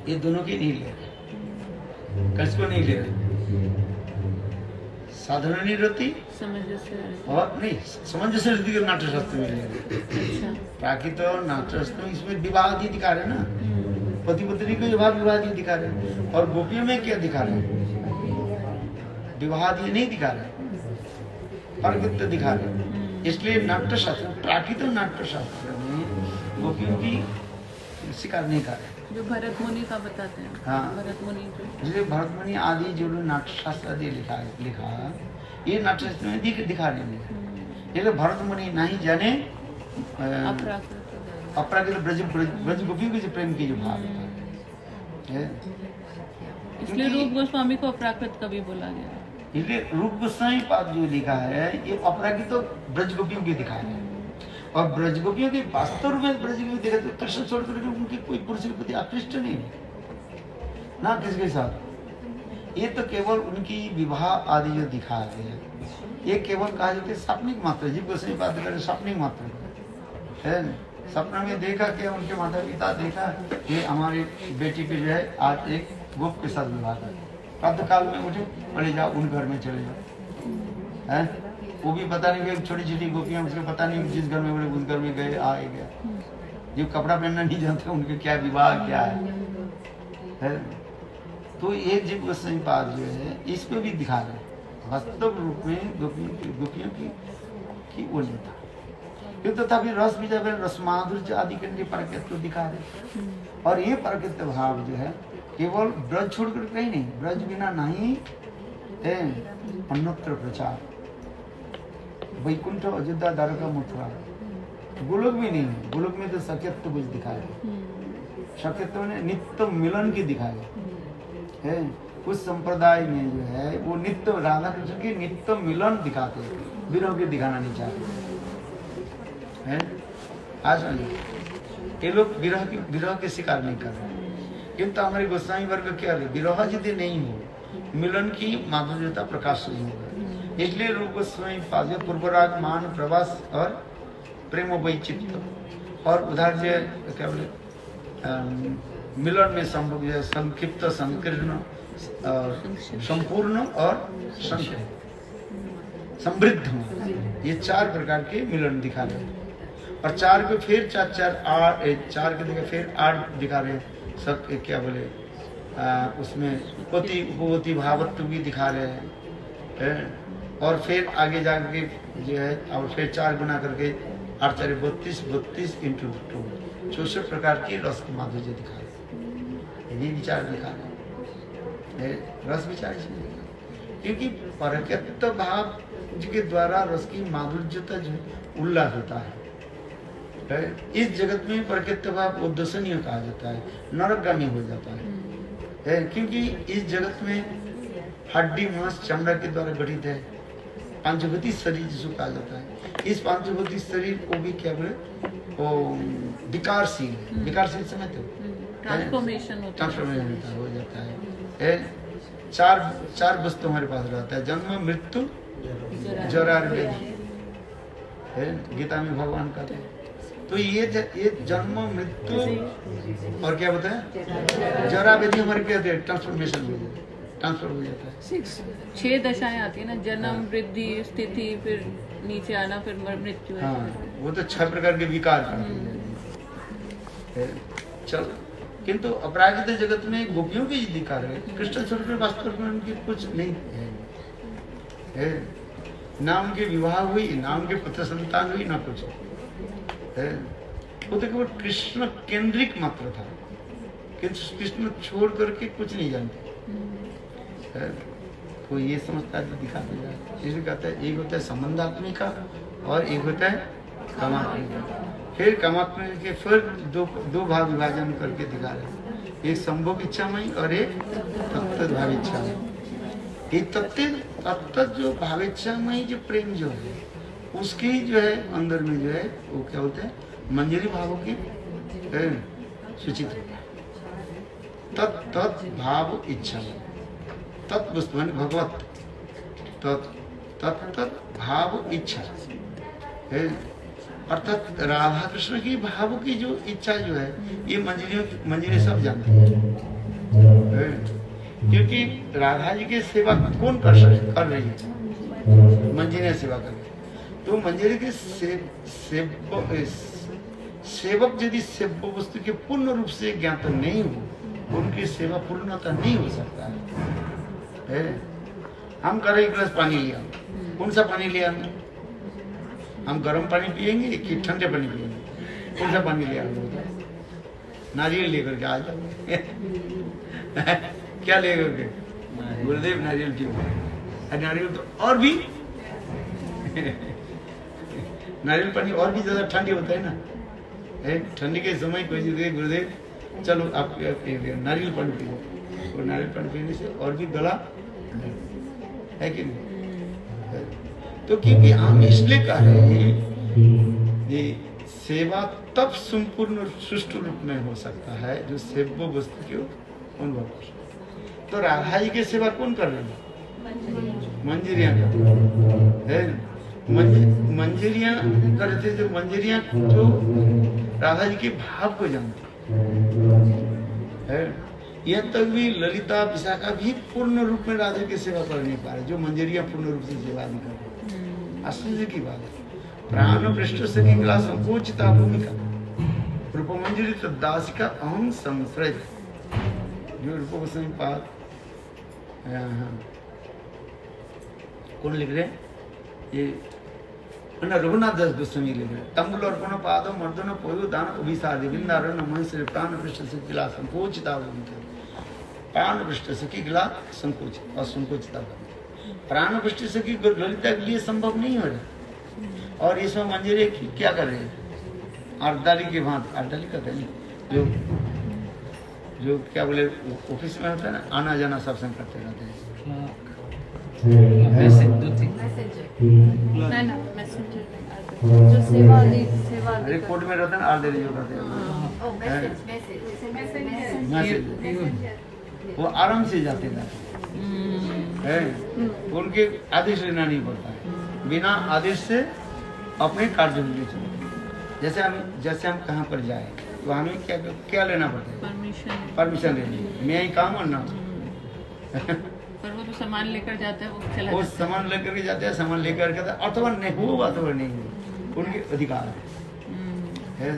ये दोनों की नहीं ले रहे, किसको नहीं ले रहे, साधारण रति और नहीं सामंजस्य रति के नाट्य शास्त्र में अच्छा प्राकृत और नाट्य शास्त्र में इसमें विवाह आदि दिखा रहे हैं ना, पति पत्नी को विवाह आदि दिखा रहे हैं। और गोपियों में क्या दिखा रहे हैं? विवाह आदि नहीं दिखा रहे, प्रकृत दिखा रहे हैं। इसलिए नाट्य शास्त्र, प्राकृत और नाट्य शास्त्र में गोपियों की शिकार नहीं कर रहे। जो भरत मुनि का बताते हैं। हाँ। भरत मुनि जो जैसे भरत मुनि आदि जो नाट्य शास्त्र आदि लिखा ये नाट्य शास्त्र में दिखा रहे हैं। इसलिए भरत मुनि नहीं जाने अपराकृत ब्रज गोपियों के जो प्रेम की जो भाव है। इसलिए रूप गोस्वामी को अपराकृत कभी बोला गया। इसलिए रूप गोस्वामी पाद जो लिखा है ये अपराकृत तो ब्रज गोपियों की दिखा है। और ब्रज गोपियों के वास्तव में ब्रज गोपियों देखा तो कृष्ण छोड़ करके उनके कोई पुरुष के प्रति आकृष्ट नहीं ना किसके साथ। ये तो केवल उनकी विवाह आदि जो दिखा है ये केवल कहा जाता है सपनिक मात्र। जीव गोस्वामी बात करें सपनिक मात्र है। सपना में देखा कि उनके माता पिता देखा ये हमारी बेटी की जो है आज एक गोप के साथ विवाह कर, प्रातः काल में उठे चले जाओ उन घर में चले जाओ है। वो भी पता नहीं कि छोटी छोटी गोपियां उसको पता नहीं जिस घर में बोले उस घर में गए आ गया। जो कपड़ा पहनना नहीं जानते उनके क्या विवाह क्या है। तो ये जीव गोस्वामी पाद जो है इस पे भी दिखा रहे हैं वास्तव रूप में गोपियों की वो लेता है। तथापि रस भी जब रस माधुर्य आदि के लिए प्रकृत दिखा रहे। और ये प्रकृत भाव जो है केवल ब्रज छोड़कर कहीं नहीं, ब्रज बिना नहीं अन्यत्र प्रचार। वैकुंठ अयोध्या द्वारका मथुरा गोलोक भी नहीं है। गोलोक में तो सख्यत्व कुछ दिखाया, सख्यत्व ने नित्य मिलन की दिखाया है। उस संप्रदाय में जो है वो नित्य राधा कृष्ण की नित्य मिलन दिखाते हैं, विरह के दिखाना नहीं चाहते हैं। आज ये लोग विरह के शिकार नहीं कर रहे। किंतु हमारे गोस्वामी वर्ग क्या है विरह यदि नहीं हो मिलन की माधुर्यता प्रकाश नहीं होगा। इसलिए रूप गोस्वामी पाद पूर्वराग मान प्रवास और प्रेम वैचित्र और उधर जो क्या बोले मिलन में संभव संक्षिप्त संकीर्ण और संपूर्ण और समृद्ध ये चार प्रकार के मिलन दिखा रहे हैं। और चार को फिर चार के जगह फिर 8 दिखा रहे हैं। सब क्या बोले उसमें पति उपवती भावत्व भी दिखा रहे हैं। और फिर आगे जाके जो है और फिर 4 गुना करके 8 4 32 इंटू 2 64 प्रकार की रस की माधुर्य दिखा रहे हैं। ये विचार दिखा रहे हैं रस विचार इसमें दिखा। क्योंकि प्रकृत भाव के द्वारा रस की माधुर्यता जो उल्लास होता है। इस जगत में प्रकृत भाव उद्दर्शनीय कहा जाता है, नरकगामी हो जाता है। क्योंकि इस जगत में हड्डी मांस चमड़ा के द्वारा गठित है। पांचभौतिक शरीर जिसको कहा जाता है। इस पांचभौतिक शरीर को भी क्या बोले वो विकारशील समझते हो, ट्रांसफॉर्मेशन हो जाता है। चार वस्तु हमारे पास रहता है, जन्म मृत्यु जरा और व्याधि। गीता में भगवान कहते हैं। तो ये जन्म मृत्यु और क्या होता है जरा व्याधि हमारे क्या होते हैं ट्रांसफॉर्मेशन ट्रांसफर हो जाता है। 6 दशाएं आती है ना, जन्म वृद्धि स्थिति फिर नीचे आना फिर मृत्यु। हाँ वो तो 6 प्रकार के विकार चल। किंतु अपराजित जगत में गोपियों की दिखा रहे कृष्ण छोड़कर वास्तव में उनकी कुछ नहीं है। ना उनके विवाह हुई ना उनके पुत्र संतान हुई ना कुछ है। वो तो केवल कृष्ण केंद्रिक मात्र था, किंतु कृष्ण छोड़ करके कुछ नहीं जानते। तो ये समझता है दिखाते जाए। इसलिए कहता है एक होता है संबंधात्मिका और एक होता है कामात्मिका। फिर कामात्मिका के फिर दो भाग विभाजन करके दिखा रहे, एक संभोग इच्छामयी और एक तत्त भाव इच्छामयी। ये तत्त जो भाव इच्छामयी जो प्रेम जो है उसकी जो है अंदर में जो है वो क्या होता है मंजरी भावों की सूचित तत् भाव इच्छा तत्वस्तु भगवत तत् भाव इच्छा है। अर्थात राधा कृष्ण की भाव की जो इच्छा जो है ये मंजरी सब जानते हैं। क्योंकि राधा जी की सेवा कौन कर रही है? मंजरी सेवा कर रही है। तो मंजरी के सेवक यदि सेव्य वस्तु के पूर्ण रूप से ज्ञात नहीं हो, उनकी सेवा पूर्णता नहीं हो सकता है। हम करें एक गिलास पानी लिया, कौन सा पानी लिया? हम गर्म पानी पिएंगे कि ठंडे पानी पिएंगे? कौन सा पानी लिया? नारियल लेकर के आ जाओ। क्या लेकर के? गुरुदेव नारियल क्यों? नारियल तो और भी नारियल पानी और भी ज्यादा ठंडी होता है ना। ठंडी के समय कोई चीज गुरुदेव चलो आप नारियल पानी पियो, और नारियल पानी पीने से और भी गला है कि नहीं? तो क्योंकि हम इसलिए कह रहे हैं ये सेवा तब संपूर्ण सुष्ठु रूप में हो सकता है जो सेव्य वस्तु के अनुभव कर सकता। तो राधा जी की सेवा कौन कर रहे हैं? मंजरियां है, मंजरियां करते जो मंजरियां जो राधा जी के भाव को जानते है। यह तक भी ललिता विशाखा भी पूर्ण रूप में राधा की सेवा कर नहीं पा रहे, जो मंजरियां पूर्ण रूप से सेवा नहीं कर रहे। आश्चर्य की बात है। प्राण पृष्ठ से की कला संकोचिता भूमिका रूप मंजरी दासिका अहम संश्रय, जो रूप गोस्वामी पाद कौन लिख रहे हैं? ये रघुनाथ दास गोस्वामी लिख रहे हैं। तंबुल अर्पण पाद मर्दन पोयो दान अभिसाद वृंदारण महेश्वरी प्राण पृष्ठ से किला संकोचिता भूमिका। प्राण पृष्ठ से की कला संकोचित और संकोचिता प्राण पृष्ठ से की ललिता के लिए संभव नहीं हो रहा। और इसमें मंजरी क्या कर रहे हैं? अर्धाली की भांति, अर्धाली कहते हैं जो क्या बोले ऑफिस में होता है ना, आना जाना सब संग करते रहते हैं। जो सेवा रिपोर्ट में रहते हैं अर्धाली जो करते हैं, वो आराम से जाते हैं। उनके आदेश लेना नहीं पड़ता है, बिना आदेश से अपने कार्य में चले। जैसे हम कहाँ पर जाए तो हमें क्या लेना पड़ता है? परमिशन लेनी। मैं ही काम करना पर वो तो सामान लेकर जाता है, वो सामान लेकर के जाते हैं, सामान लेकर के अथवा नहीं हो अथवा नहीं हो, उनके अधिकार है।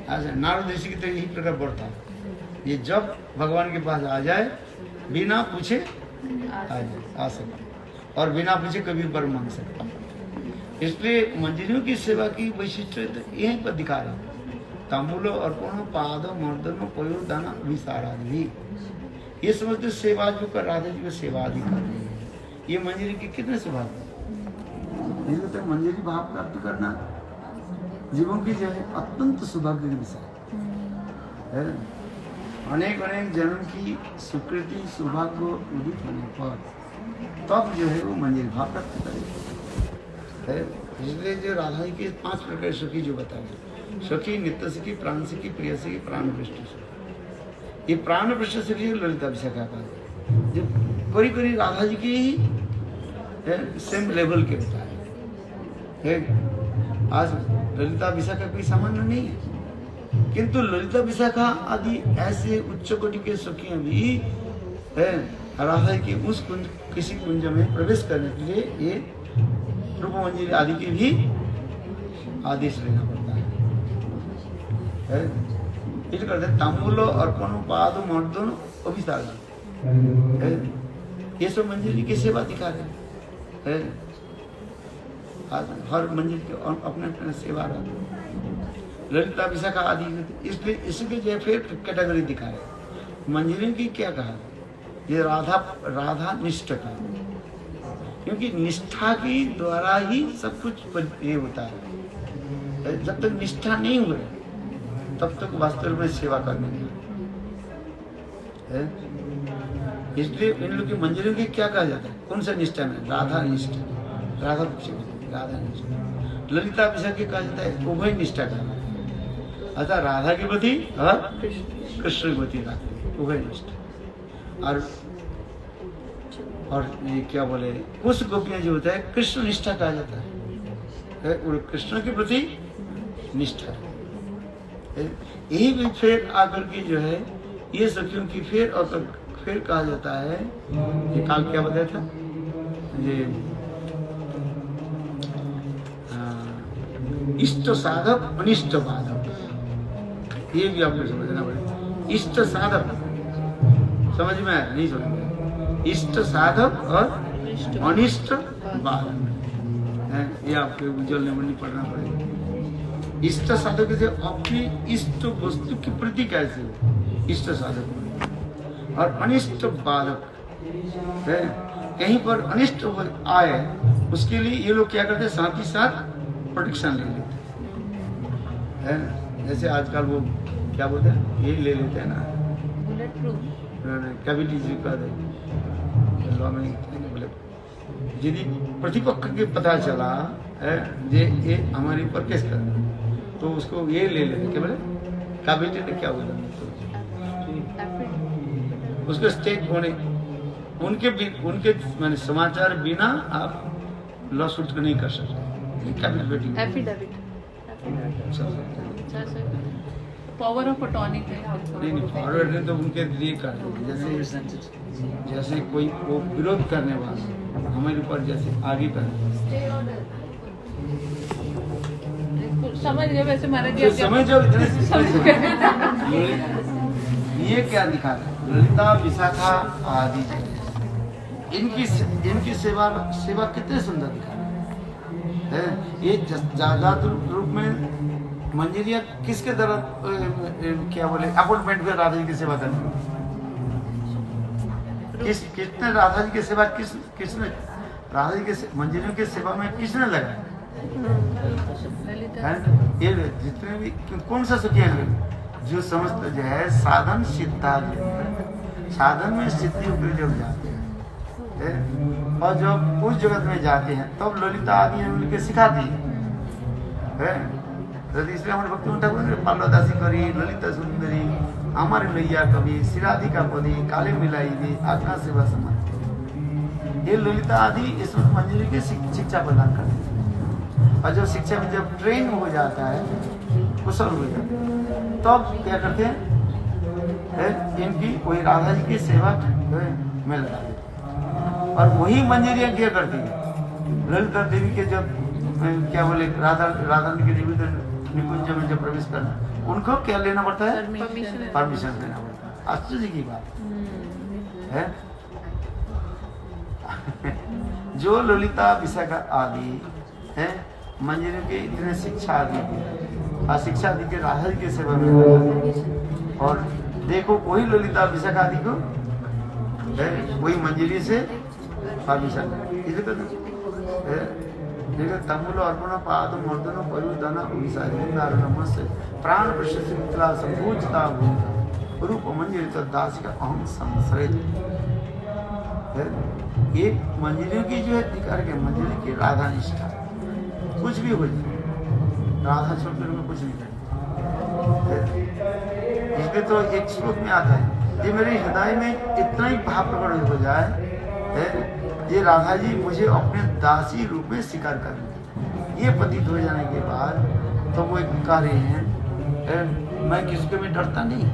ऐसा नारद ऋषि की तरह यही प्रकार बढ़ता है। ये जब भगवान के पास आ जाए बिना पूछे आ सकता, और बिना पूछे कभी वर मांग सकता। इसलिए मंजरियों की सेवा की वैशिष्ट यहीं पर दिखा रहे। तांबूलो अर्पण पाद मर्दन पयो दाना विसारादि, ये समझते सेवा जो कर राधा जी को सेवा आदि कर रही है। ये मंजरी की कितने सौभाग्य तो मंजरी भाव प्राप्त करना जीवन की जो है अत्यंत सौभाग्य के विषय है। अनेक जन्म की स्वीकृति सौभाग्य उदित होने पर तब जो है वो मंजरी भाव प्राप्त करेगी। इसलिए जो राधा जी के 5 प्रकार सखी जो बताए, सखी नित्य सखी प्राण सखी प्रिय सखी प्राण पृष्ठ सखी। ये प्राण पृष्ठ सखी ललिता विशाखा का जो करीब राधा जी की ही सेम लेवल के होता है। आज ललिता विशाखा कोई सामान्य नहीं है, किंतु ललिता विशाखा आदि ऐसे उच्च कोटि के सखियां भी है राधा के उस कुंज किसी कुंज में प्रवेश करने के लिए ये रूप मंजरी आदि के भी आदेश लेना पड़ता है। इस करते तांबूलो अर्पण पाद मर्दन अभिसार, ये सब मंजरी की सेवा दिखा रहे हैं। हर मंजिल के अपने अपने सेवा रहते। ललिता विशाखा आदि, इसलिए इसके जो फिर कैटेगरी दिखाए। मंजरी की क्या कहा? ये राधा निष्ठ का, क्योंकि निष्ठा की द्वारा ही सब कुछ ये होता है। जब तक निष्ठा नहीं हुए तब तक वास्तव में सेवा करने नहीं। इसलिए इन लोग की मंजरियों की क्या कहा जाता है? कौन सा निष्ठा में? राधा निष्ठा, राधा निष्ठा। ललिता विशाखा की कहा जाता है उभय निष्ठा का, अतः राधा के प्रति और कृष्ण के प्रति उभय निष्ठा। और ये क्या बोले कुछ गोपियां जो होता है कृष्ण निष्ठा कहा जाता है, और कृष्ण के प्रति निष्ठा। यही भी फिर आकर के जो है ये सखियों की फिर और फिर कहा जाता है, ये काल क्या बताया था, ये इष्ट साधक अनिष्ट बाधक, ये भी आपको समझना पड़ेगा। इष्ट साधक समझ में आया? नहीं समझ में आया। इष्ट साधक और अनिष्ट बाधक है, ये आपको उज्जवल में नहीं पढ़ना पड़ेगा। इष्ट साधक से अपनी इष्ट वस्तु की प्रति कैसे हो, इष्ट साधक, और अनिष्ट बाधक है, कहीं पर अनिष्ट आए उसके लिए ये लोग क्या करते हैं, साथ ही साथ प्रोटेक्शन ले लेते हैं। जैसे आजकल वो क्या बोलते हैं, ये ले लेते हैं ना, बुलेट प्रूफ कैविटी का लॉ में बोले, यदि प्रतिपक्ष के पता चला है ये हमारे ऊपर केस कर, तो उसको ये ले लेते क्या बोले, कैविटी ने क्या बोला, उसको स्टेट होने उनके माने समाचार बिना आप लॉ सूट नहीं कर सकते। एफिडेविट पावर ऑफ अटॉर्नी नहीं फॉरवर्ड तो उनके लिए कर, जैसे कोई वो विरोध करने वाला हमारे ऊपर जैसे आगे कर, समझ गए वैसे महाराज जी, समझ जाओ। ये क्या दिखा रहा है, ललिता विशाखा आदि इनकी सेवा कितने सुंदर दिखा है। ये ज्यादा रूप में मंजरिया किसके द्वारा क्या बोले अपॉइंटमेंट में राधा जी की सेवा करनी, किसने राधा जी की सेवा किसने राधा जी के मंजरियों की सेवा में किसने लगाया है? ये जितने भी कौन सा सुखी है, जो समस्त जो है साधन सिद्धार्थ, साधन में सिद्धि ऊपर जब जाते हैं और जब उस जगत में जाते हैं तब ललिता आदि उनके सिखाती है। इसलिए हमारे भक्ति ठाकुर ने पार्लदासी करी ललिता सुंदरी हमारे लैया कवि शिराधिका पदी काले मिलाई दी आज्ञा सेवा समाज, ये ललिता आदि इस मंजरी की शिक्षा प्रदान करती है। और जब शिक्षा में जब ट्रेन हो जाता है, कुशल हो जाता है, तब क्या करते हैं, इनकी कोई राधा जी की सेवा में लगा देते, और वही मंजरियां क्या करती है, ललिता देवी के जब क्या बोले राधा के देवी निकुंज में जब प्रवेश करना, उनको क्या लेना पड़ता है, परमिशन लेना पड़ता है। आश्चर्य की बात है। जो ललिता विशाखा आदि है मंजरियों के इतने शिक्षा आदि और शिक्षा आदि के राधा जी की सेवा में लगा, और देखो वही ललिता विशाखा आदि को वही मंजरी से परमिशन तंबुल अर्पण पाद मर्दन परिधन अभिषारण प्राण प्रशस्ता संभूजता रूप मंजरी दास का अहम संशय। एक मंजरियों की जो है अधिकार के मंजरी की राधा निष्ठा, कुछ भी हो जाए राधा छोड़कर में कुछ नहीं करें। इसलिए तो एक श्लोक में आता है, ये मेरे हृदय में इतना ही भाव प्रकट हो जाए, ये राधा जी मुझे अपने दासी रूप में स्वीकार कर लें, ये प्रतीत हो जाने के बाद तो वो एक कार्य है, मैं किसके में डरता नहीं है।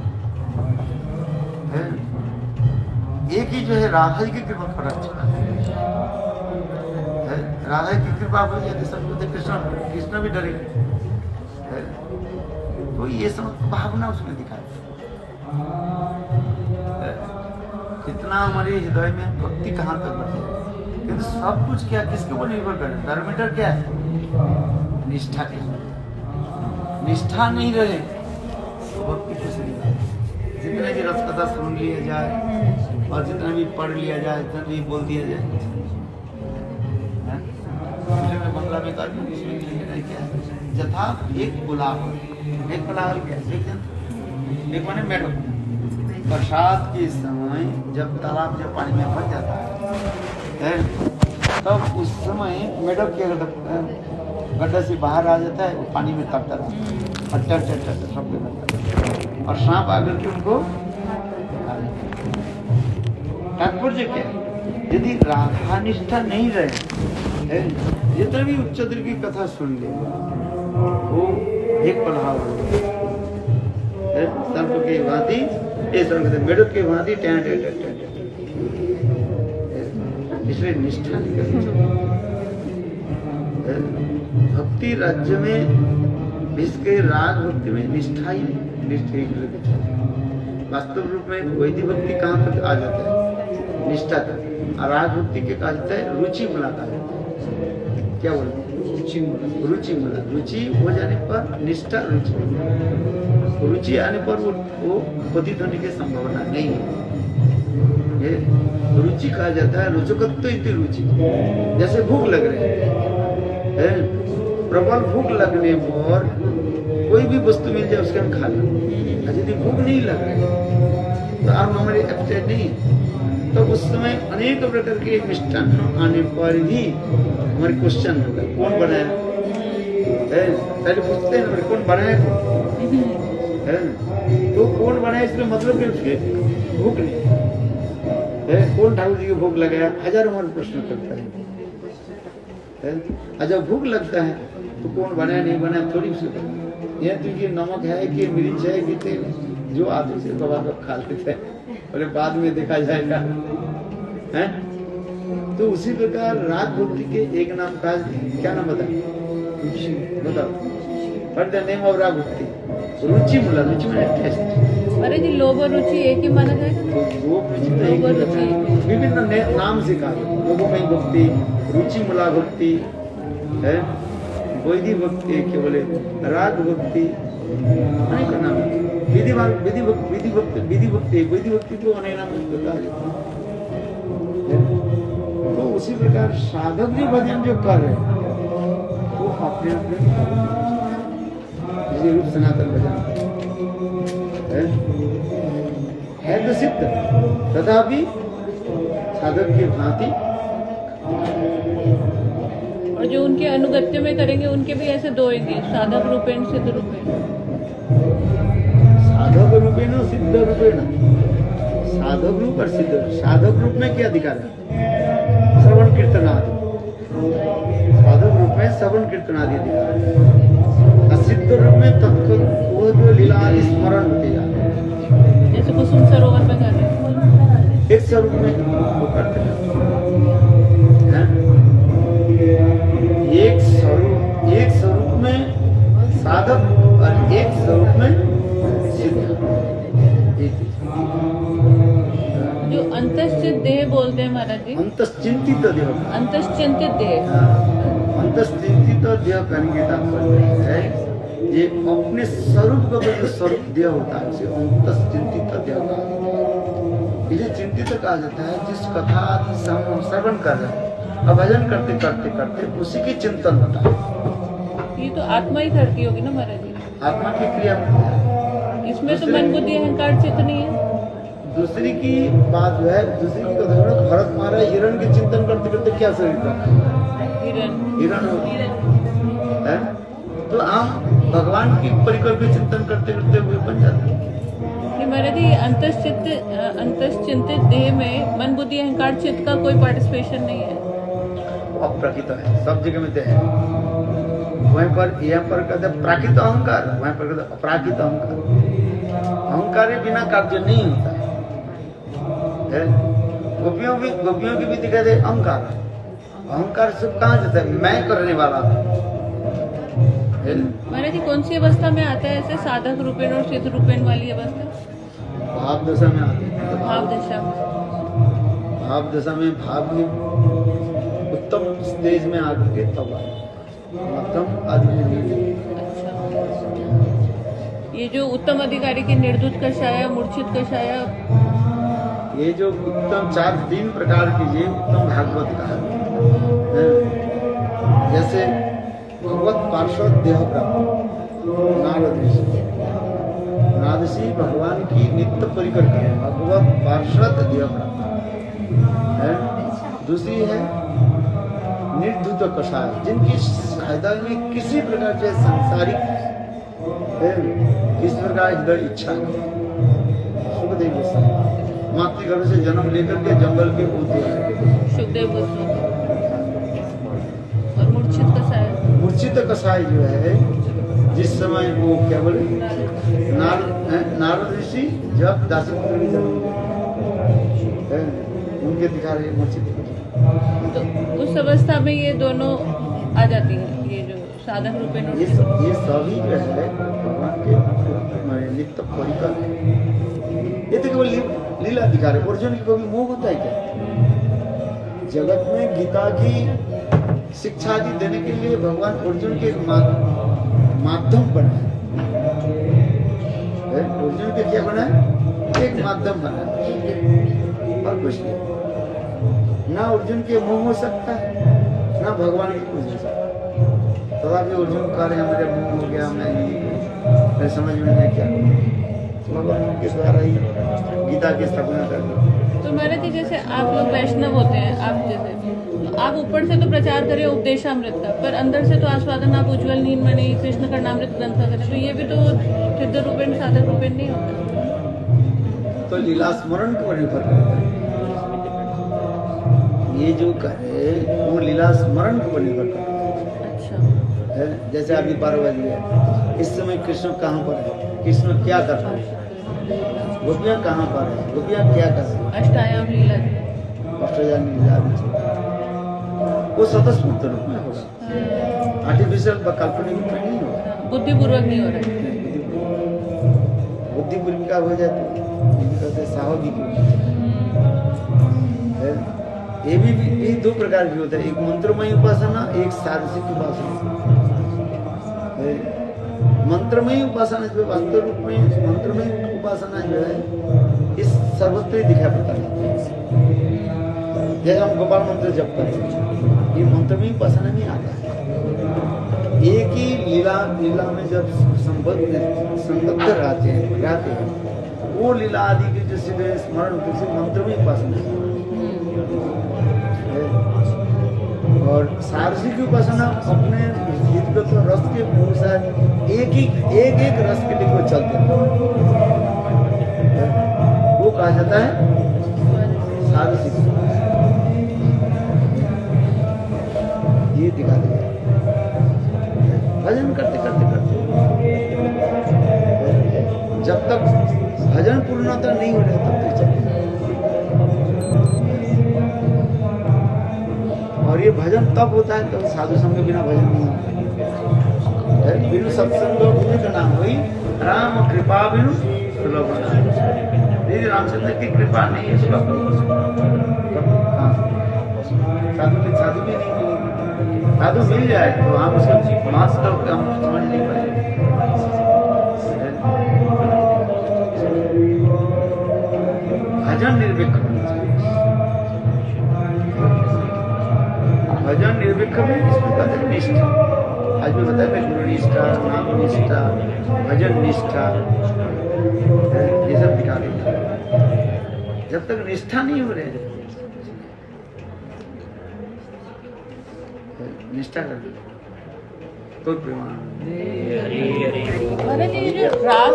एक ही जो है राधा जी की कृपा पर अच्छा है, राधा की कृपा हो जाए सब कृष्ण भी डरेगा, तो ये सब भावना उसमें दिखाई। कितना हमारे हृदय में भक्ति कहाँ तक बढ़ती है, किंतु सब कुछ क्या किसके ऊपर निर्भर करे, धर्मीटर क्या है, निष्ठा के। निष्ठा नहीं रहे तो भक्ति कुछ नहीं रहे। जितने भी रस कथा सुन लिया जाए और जितना भी पढ़ लिया जाए, जितना भी बोल दिया जाए, बंगला में क्या जथा एक गुलाब, एक गुलाब क्या एक माने मैडम, बरसात के समय जब तालाब जब पानी में भर जाता है तब उस समय मेढक क्या करता है, गड्ढा से बाहर आ जाता है, वो पानी में तपता रहता है और चढ़ सबके करता है, और सांप आकर के उनको तात्पर्य क्या है, यदि राधा निष्ठा नहीं रहे, जितने भी उच्चतर की कथा सुन ले वो एक प्रभाव सर्प के वादी ये सब कहते मेढक के भांति टैं टैं टैं टैं। इसलिए निष्ठा नहीं करनी चाहिए। भक्ति राज्य में इसके राग भक्ति में निष्ठा ही नहीं, निष्ठा ही करनी चाहिए। वास्तव रूप में वैदिक भक्ति कहाँ तक आ जाता है? निष्ठा तक। और राग भक्ति के कहा जाता है रुचि मूला कहा जाता है। क्या बोलते हैं? रुचि मूला। रुचि हो जाने पर निष्ठा रुचि, रुचि आने पर वो पतित होने की संभावना नहीं है। ये रुचि कहा जाता है रुचकत्व इति रुचि। जैसे भूख लग रही है, प्रबल भूख लगने पर कोई भी वस्तु मिल जाए उसके हम खा लें। यदि भूख नहीं लग रही तो आप हमारे एप्टाइट नहीं, तो उस समय अनेक प्रकार के मिष्टान आने पर भी हमारे क्वेश्चन होगा कौन बनाया पहले पूछते हैं ना कौन बनाया तो कौन बनाया इसमें मतलब कि उसके भूख नहीं है। कौन ठाकुर जी को भूख लगाया, हजारों हमारे प्रश्न करता है। जब भूख लगता है तो कौन बनाया नहीं बनाया थोड़ी उसको यह क्योंकि नमक है कि मिर्च है कि तेल जो आदमी से दबा कर खा लेते हैं बोले बाद में देखा जाएगा है। तो उसी प्रकार राग भक्ति के एक नाम का क्या नाम बताओ व्हाट द नेम ऑफ राग भक्ति? रुचि मूला। रुचि में टेस्ट। अरे जी लोभ और रुचि एक ही माना जाएगा? लोभ रुचि तो एक ही विभिन्न नाम से कहा लोभमयी भक्ति, रुचि मूला भक्ति है, वैदिक भक्ति क्या बोले राग भक्ति, अनेक नाम। विधि भक्ति को अनेक नाम से बताया जाता है। तो उसी प्रकार साधक भी भजन जो कर रहे हैं वो अपने अपने रूप सनातन भजन है तो सिद्ध, तथापि साधक की भांति। और जो उनके अनुगत्य में करेंगे उनके भी ऐसे दो होंगे, साधक रूपेण सिद्ध रूपेण। साधक रूपेण सिद्ध रूपेण। साधक रूप और सिद्ध। साधक रूप में क्या अधिकार है? श्रवण कीर्तन आदि। साधक रूप में श्रवण कीर्तन आदि अधिकार है। सिद्ध रूप में तत्काल वो जो लीला स्मरण होती है, जैसे कुसुम सरोवर में कर रहे हैं एक स्वरूप में वो करते हैं। एक स्वरूप में साधक और एक स्वरूप में सिद्ध। जो अंतश्चित देह बोलते हैं महाराज जी, अंतश्चिंतित देह। अंतश्चिंतित देह। अंतश्चिंतित देह करने के तात्पर्य है ये अपने स्वरूप का जो स्वरूप देह होता है उसे अंतश्चिंतित देह कहा जाता है। इसे चिंतित कहा जाता है जिस कथा हम श्रवण कर रहे हैं और भजन करते करते करते उसी की चिंतन होता है। ये तो आत्मा ही करती होगी ना महाराज जी? आत्मा की क्रिया होती है। इसमें तो मन बुद्धि अहंकार चित्त नहीं है। दूसरी की बात जो है, दूसरी की कथा है, भरत महाराज हिरण के चिंतन करते करते क्या शरीर का हिरण है। तो हम भगवान की परिकर के चिंतन करते करते हुए बन जाते हैं। महाराज जी अंतश्चिंतित देह में मन बुद्धि अहंकार चित्त का कोई पार्टिसिपेशन नहीं है। अप्राकृत है, सब जगह में है। वहीं पर यहाँ पर कहते हैं प्राकृत अहंकार, वहीं पर कहते हैं अपराकृत अहंकार। अहंकार बिना कार्य नहीं होता है। गोपियों की भी दिखाते अहंकार। अहंकार सब कहाँ जाता है? मैं करने वाला महाराज जी कौन सी अवस्था में आता है ऐसे साधक रूपेण और सिद्ध रूपेण वाली अवस्था? भाव दशा में आते हैं। भाव दशा में। भाव दशा में भाव की उत्तम स्टेज में आके तब मध्यम आदि में नहीं। अच्छा, ये जो उत्तम अधिकारी की निर्दुत कषाय, मूर्छित कषाय, ये जो उत्तम 3 प्रकार की ये उत्तम भागवत का है। जैसे भगवत पार्षद देह प्राप्त नारदशी भगवान की नित्य परिकर है, भगवत पार्षद देह प्राप्त है। दूसरी है निर्धुत कषाय, जिनकी सहायता में किसी प्रकार से सांसारिक किस प्रकार हृदय इच्छा नहीं। सुखदेव गोस्वामी मातृगर्भ से जन्म लेकर के जंगल के सुखदेव गोस्वामी। और मूर्छित कषाय जो है जिस समय वो क्या बोले नारद ऋषि जब दासीपुत्र की जन्म उनके दिखा रहे मूर्छित। तो उस अवस्था में ये दोनों आ जाती हैं, ये जो साधक रूपेण और ये सभी जो है भगवान के नित्य परिकर है। ये तो केवल लीला दिखा रहे। अर्जुन की कोई मोह होता है क्या? जगत में गीता की शिक्षा आदि देने के लिए भगवान अर्जुन के माध्यम बनाए। अर्जुन के क्या बनाए? एक माध्यम बनाए और कुछ नहीं। ना अर्जुन के मोह हो सकता है, ना भगवान की कुछ हो सकता है। तथापि अर्जुन कह रहे हैं मेरे मोह हो गया, मैं समझ में नहीं क्या भगवान के द्वारा ही गीता की स्थापना कर दी। तो महाराज जी जैसे आप लोग वैष्णव होते हैं, आप जैसे तो आप ऊपर से तो प्रचार करें उपदेशामृत का, पर अंदर से तो आस्वादन आप उज्ज्वल नीलमणि कृष्ण कर्णामृत ग्रंथ का करें, तो ये भी तो सिद्ध रूपेण साधक रूपेण नहीं होता। तो लीला स्मरण को निर्भर करता है। ये जो करे वो लीला स्मरण को निर्भर करता अच्छा है। जैसे अभी 12 बज गया, इस समय कृष्ण कहाँ पर है, कृष्ण क्या कर रहा है, गोपियाँ कहाँ पर है, गोपियाँ क्या कर रही है, अष्टायाम लीला जी। अष्टयाम लीला भी चल रहा है। वो स्वतःस्फूर्त रूप में होगा, आर्टिफिशियल व काल्पनिक रूप में नहीं होगा। बुद्धिपूर्वक नहीं हो रहा है। बुद्धिपूर्वक का हो जाते कहते स्वाभाविक है। ये भी दो प्रकार की होता है, एक मंत्रमय उपासना, एक सारसिक उपासना। मंत्रमय उपासना जो वास्तव रूप में मंत्रमय उपासना जो है इस सर्वत्र दिखाई पड़ता है। जैसे हम गोपाल मंत्र जप करते हैं, ये मंत्रमय उपासना नहीं आता है। एक ही लीला में जब संबद्ध रहते हैं वो लीला आदि के जो सीधे स्मरण होते हैं मंत्रमय उपासना है। और सारसिक उपासना अपने जीवगत रस के अनुसार एक रस के लिए वो चलते हैं, वो कहा जाता है सारसिक। ये दिखा दिया भजन करते जब तक भजन पूर्णता नहीं हो रहा तब तक चलते। और ये भजन तब होता है तब साधु संग के बिना भजन नहीं होता। बिनु सत्संग गुरु का नाम हुई राम कृपा बिनु सुलभ नाम। यदि रामचंद्र की कृपा नहीं है सुलभ साधु भी नहीं मिलेगी। साधु मिल जाए तो हम उसका मास्टर हम समझ नहीं पाएंगे। भजन निर्विक भजन निर्विक में इसमें कहते हैं निष्ठा। आज मैं बताया गुरु निष्ठा, नाम निष्ठा, भजन निष्ठा, ये सब दिखा देते हैं। जब तक निष्ठा नहीं हो रहे निष्ठा कर कोई प्रमाण। महाराज जी जो राग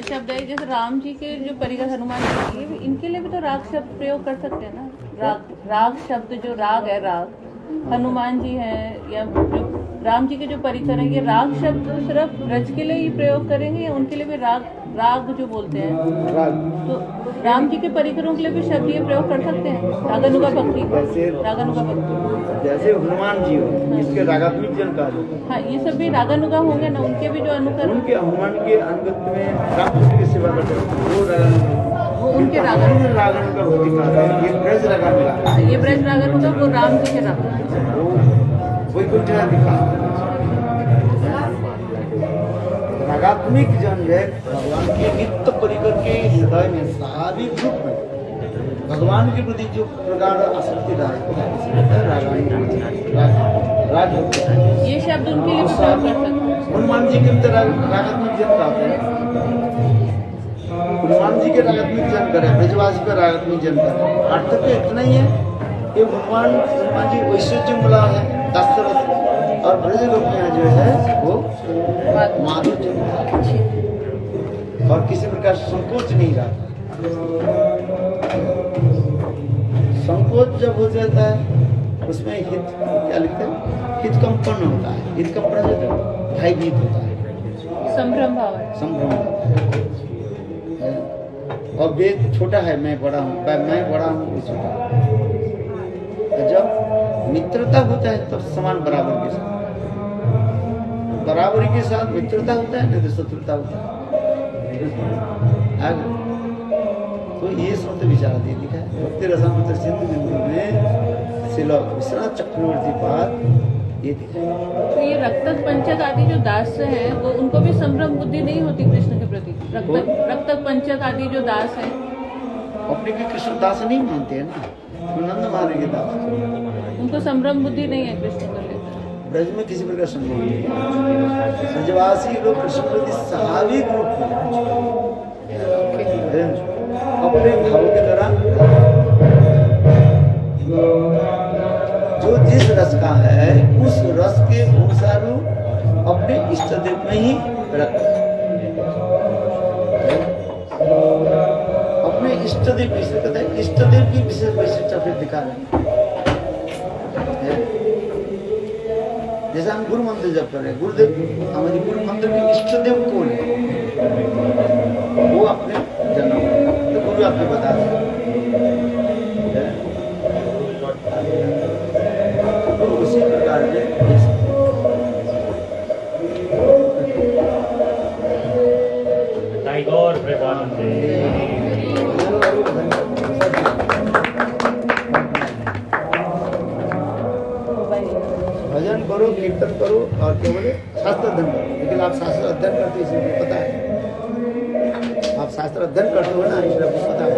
शब्द है, जैसे राम जी के जो परिकर हनुमान जी के, इनके लिए भी तो राग शब्द प्रयोग कर सकते हैं ना। राग शब्द जो राग है, राग हनुमान जी हैं या जो राम जी के जो परिकर हैं, ये राग शब्द सिर्फ ब्रज के लिए ही प्रयोग करेंगे या उनके लिए भी राग जो बोलते हैं तो राम जी के परिकरों के लिए भी शब्द ये प्रयोग कर सकते हैं? रागानुगा भक्ति, रागानुगा भक्ति जैसे हनुमान जी हो, इसके रागात्मक जन कहा जाता है। हाँ, ये सब भी रागानुगा होंगे ना, उनके भी जो अनुकर उनके हनुमान के अंगत में रामचंद्र की सेवा करते हैं वो उनके रागानुगा भक्ति कहा है। ये ब्रज रागानुगा, ये ब्रज रागानुगा वो राम जी के राग वैकुंठ रागात्मिक जन है। भगवान के नित्य परिकर के हृदय में स्वाभाविक रूप में भगवान के प्रति जो प्रगाढ़ आसक्ति रहा है ये शब्द उनके लिए प्रयोग कर सकते हैं। हनुमान जी के रागात्मक जन कहते हैं। हनुमान जी के रागात्मक जन करे, ब्रजवासी का रागात्मक जन करे। अर्थ तो इतना ही है कि हनुमान जी ऐश्वर्य मिला है दशरथ, और ब्रज गोपियाँ जो है वो माधुर्य और किसी प्रकार संकोच नहीं रहा। संकोच जब हो जाता है उसमें हित क्या लिखते हैं, हित कंपन होता है, हित कंपन जो भयभीत होता है, संभ्रम भाव है। संभ्रम होता है। और वेद छोटा है, मैं बड़ा हूँ, मैं बड़ा हूँ, वो छोटा है। जब मित्रता होता है तब समान बराबर के साथ, बराबरी के साथ मित्रता होता है, नहीं तो शत्रुता होता है। आगे तो ये सब विचार दे दिखा है भक्ति रसामृत सिंधु बिंदु में श्रील विश्वनाथ चक्रवर्ती पाद ये दिखाया। तो ये रक्तक पंचक आदि जो दास हैं वो उनको भी संभ्रम बुद्धि नहीं होती कृष्ण के प्रति? रक्तक पंचक आदि जो दास हैं अपने के कृष्ण दास नहीं मानते हैं ना, नंद महाराज के दास, उनको संभ्रम बुद्धि नहीं है कृष्ण को लेकर। ब्रज में किसी प्रकार संभव नहीं है। ब्रजवासी लोग कृष्ण प्रति स्वाभाविक रूप में अपने भाव के द्वारा जो जिस रस का है उस रस के अनुसार अपने इष्ट देव में ही रखते अपने इष्ट देव विशेष कहते हैं, इष्ट देव की विशेष वैशिष्टता फिर दिखा रहे हैं। जैसे हम गुरु मंत्र जप कर रहे हैं, गुरुदेव हमारी गुरु मंत्र के इष्ट देव कौन है, वो अपने जन्म तो गुरु आपको बता दें। तो उसी प्रकार टाइगर प्रेमानंद भजन करो, कीर्तन करो और क्या बोले शास्त्र अध्ययन करो। लेकिन आप शास्त्र अध्ययन करते हो इसलिए पता है, आप शास्त्र अध्ययन करते हो ना इसलिए आपको पता है।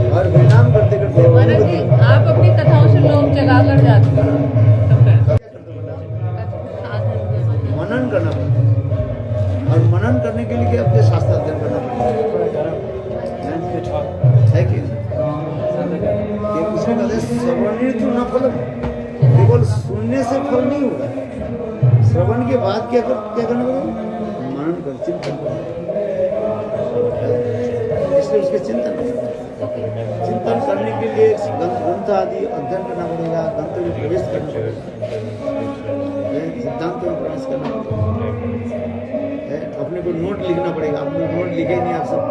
और परिणाम करते करते महाराज जी आप अपनी कथाओं से लोग जगा कर जाते हो, मनन करना पड़ता है, और मनन करने के लिए आपके शास्त्र अध्ययन करना पड़ता है कि उसमें कहते श्रवण तो न फल, केवल सुनने से फल नहीं होगा, श्रवण के बाद क्या करना पड़ेगा, मनन कर, चिंतन कर, इसलिए उसके चिंतन करने के लिए ग्रंथ आदि अध्ययन करना पड़ेगा, ग्रंथ में प्रवेश करना पड़ेगा, सिद्धांत में प्रवेश करना पड़ेगा, अपने को नोट लिखना पड़ेगा। अपने नोट लिखे नहीं आप सब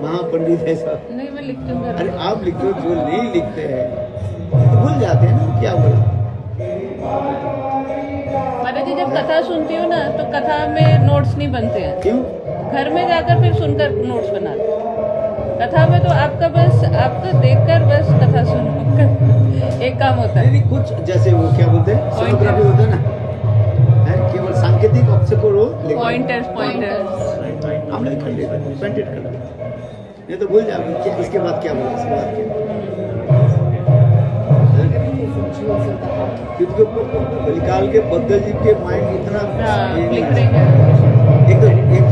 महापंडित है सब। नहीं मैं लिखती हूँ। अरे आप लिखते हो, जो नहीं लिखते हैं तो भूल जाते हैं ना क्या बोला। महाराज जी जब कथा सुनती हूँ ना तो कथा में नोट्स नहीं बनते हैं, क्यों? घर में जाकर फिर सुनकर नोट्स बनाते हैं। कथा में तो आपका बस आपको देखकर बस कथा सुनकर एक काम होता है। नहीं कुछ जैसे वो क्या बोलते हैं, सोनोग्राफी होता है ना, है केवल सांकेतिक अक्षर को पॉइंटर्स हम नहीं कर लेते, पेंटेड कर लेते, नहीं तो भूल जाओगे इसके बाद क्या बोला, इसके बाद क्या, क्योंकि बलिकाल के बद्ध जी के माइंड इतना लिख रहे हैं। एक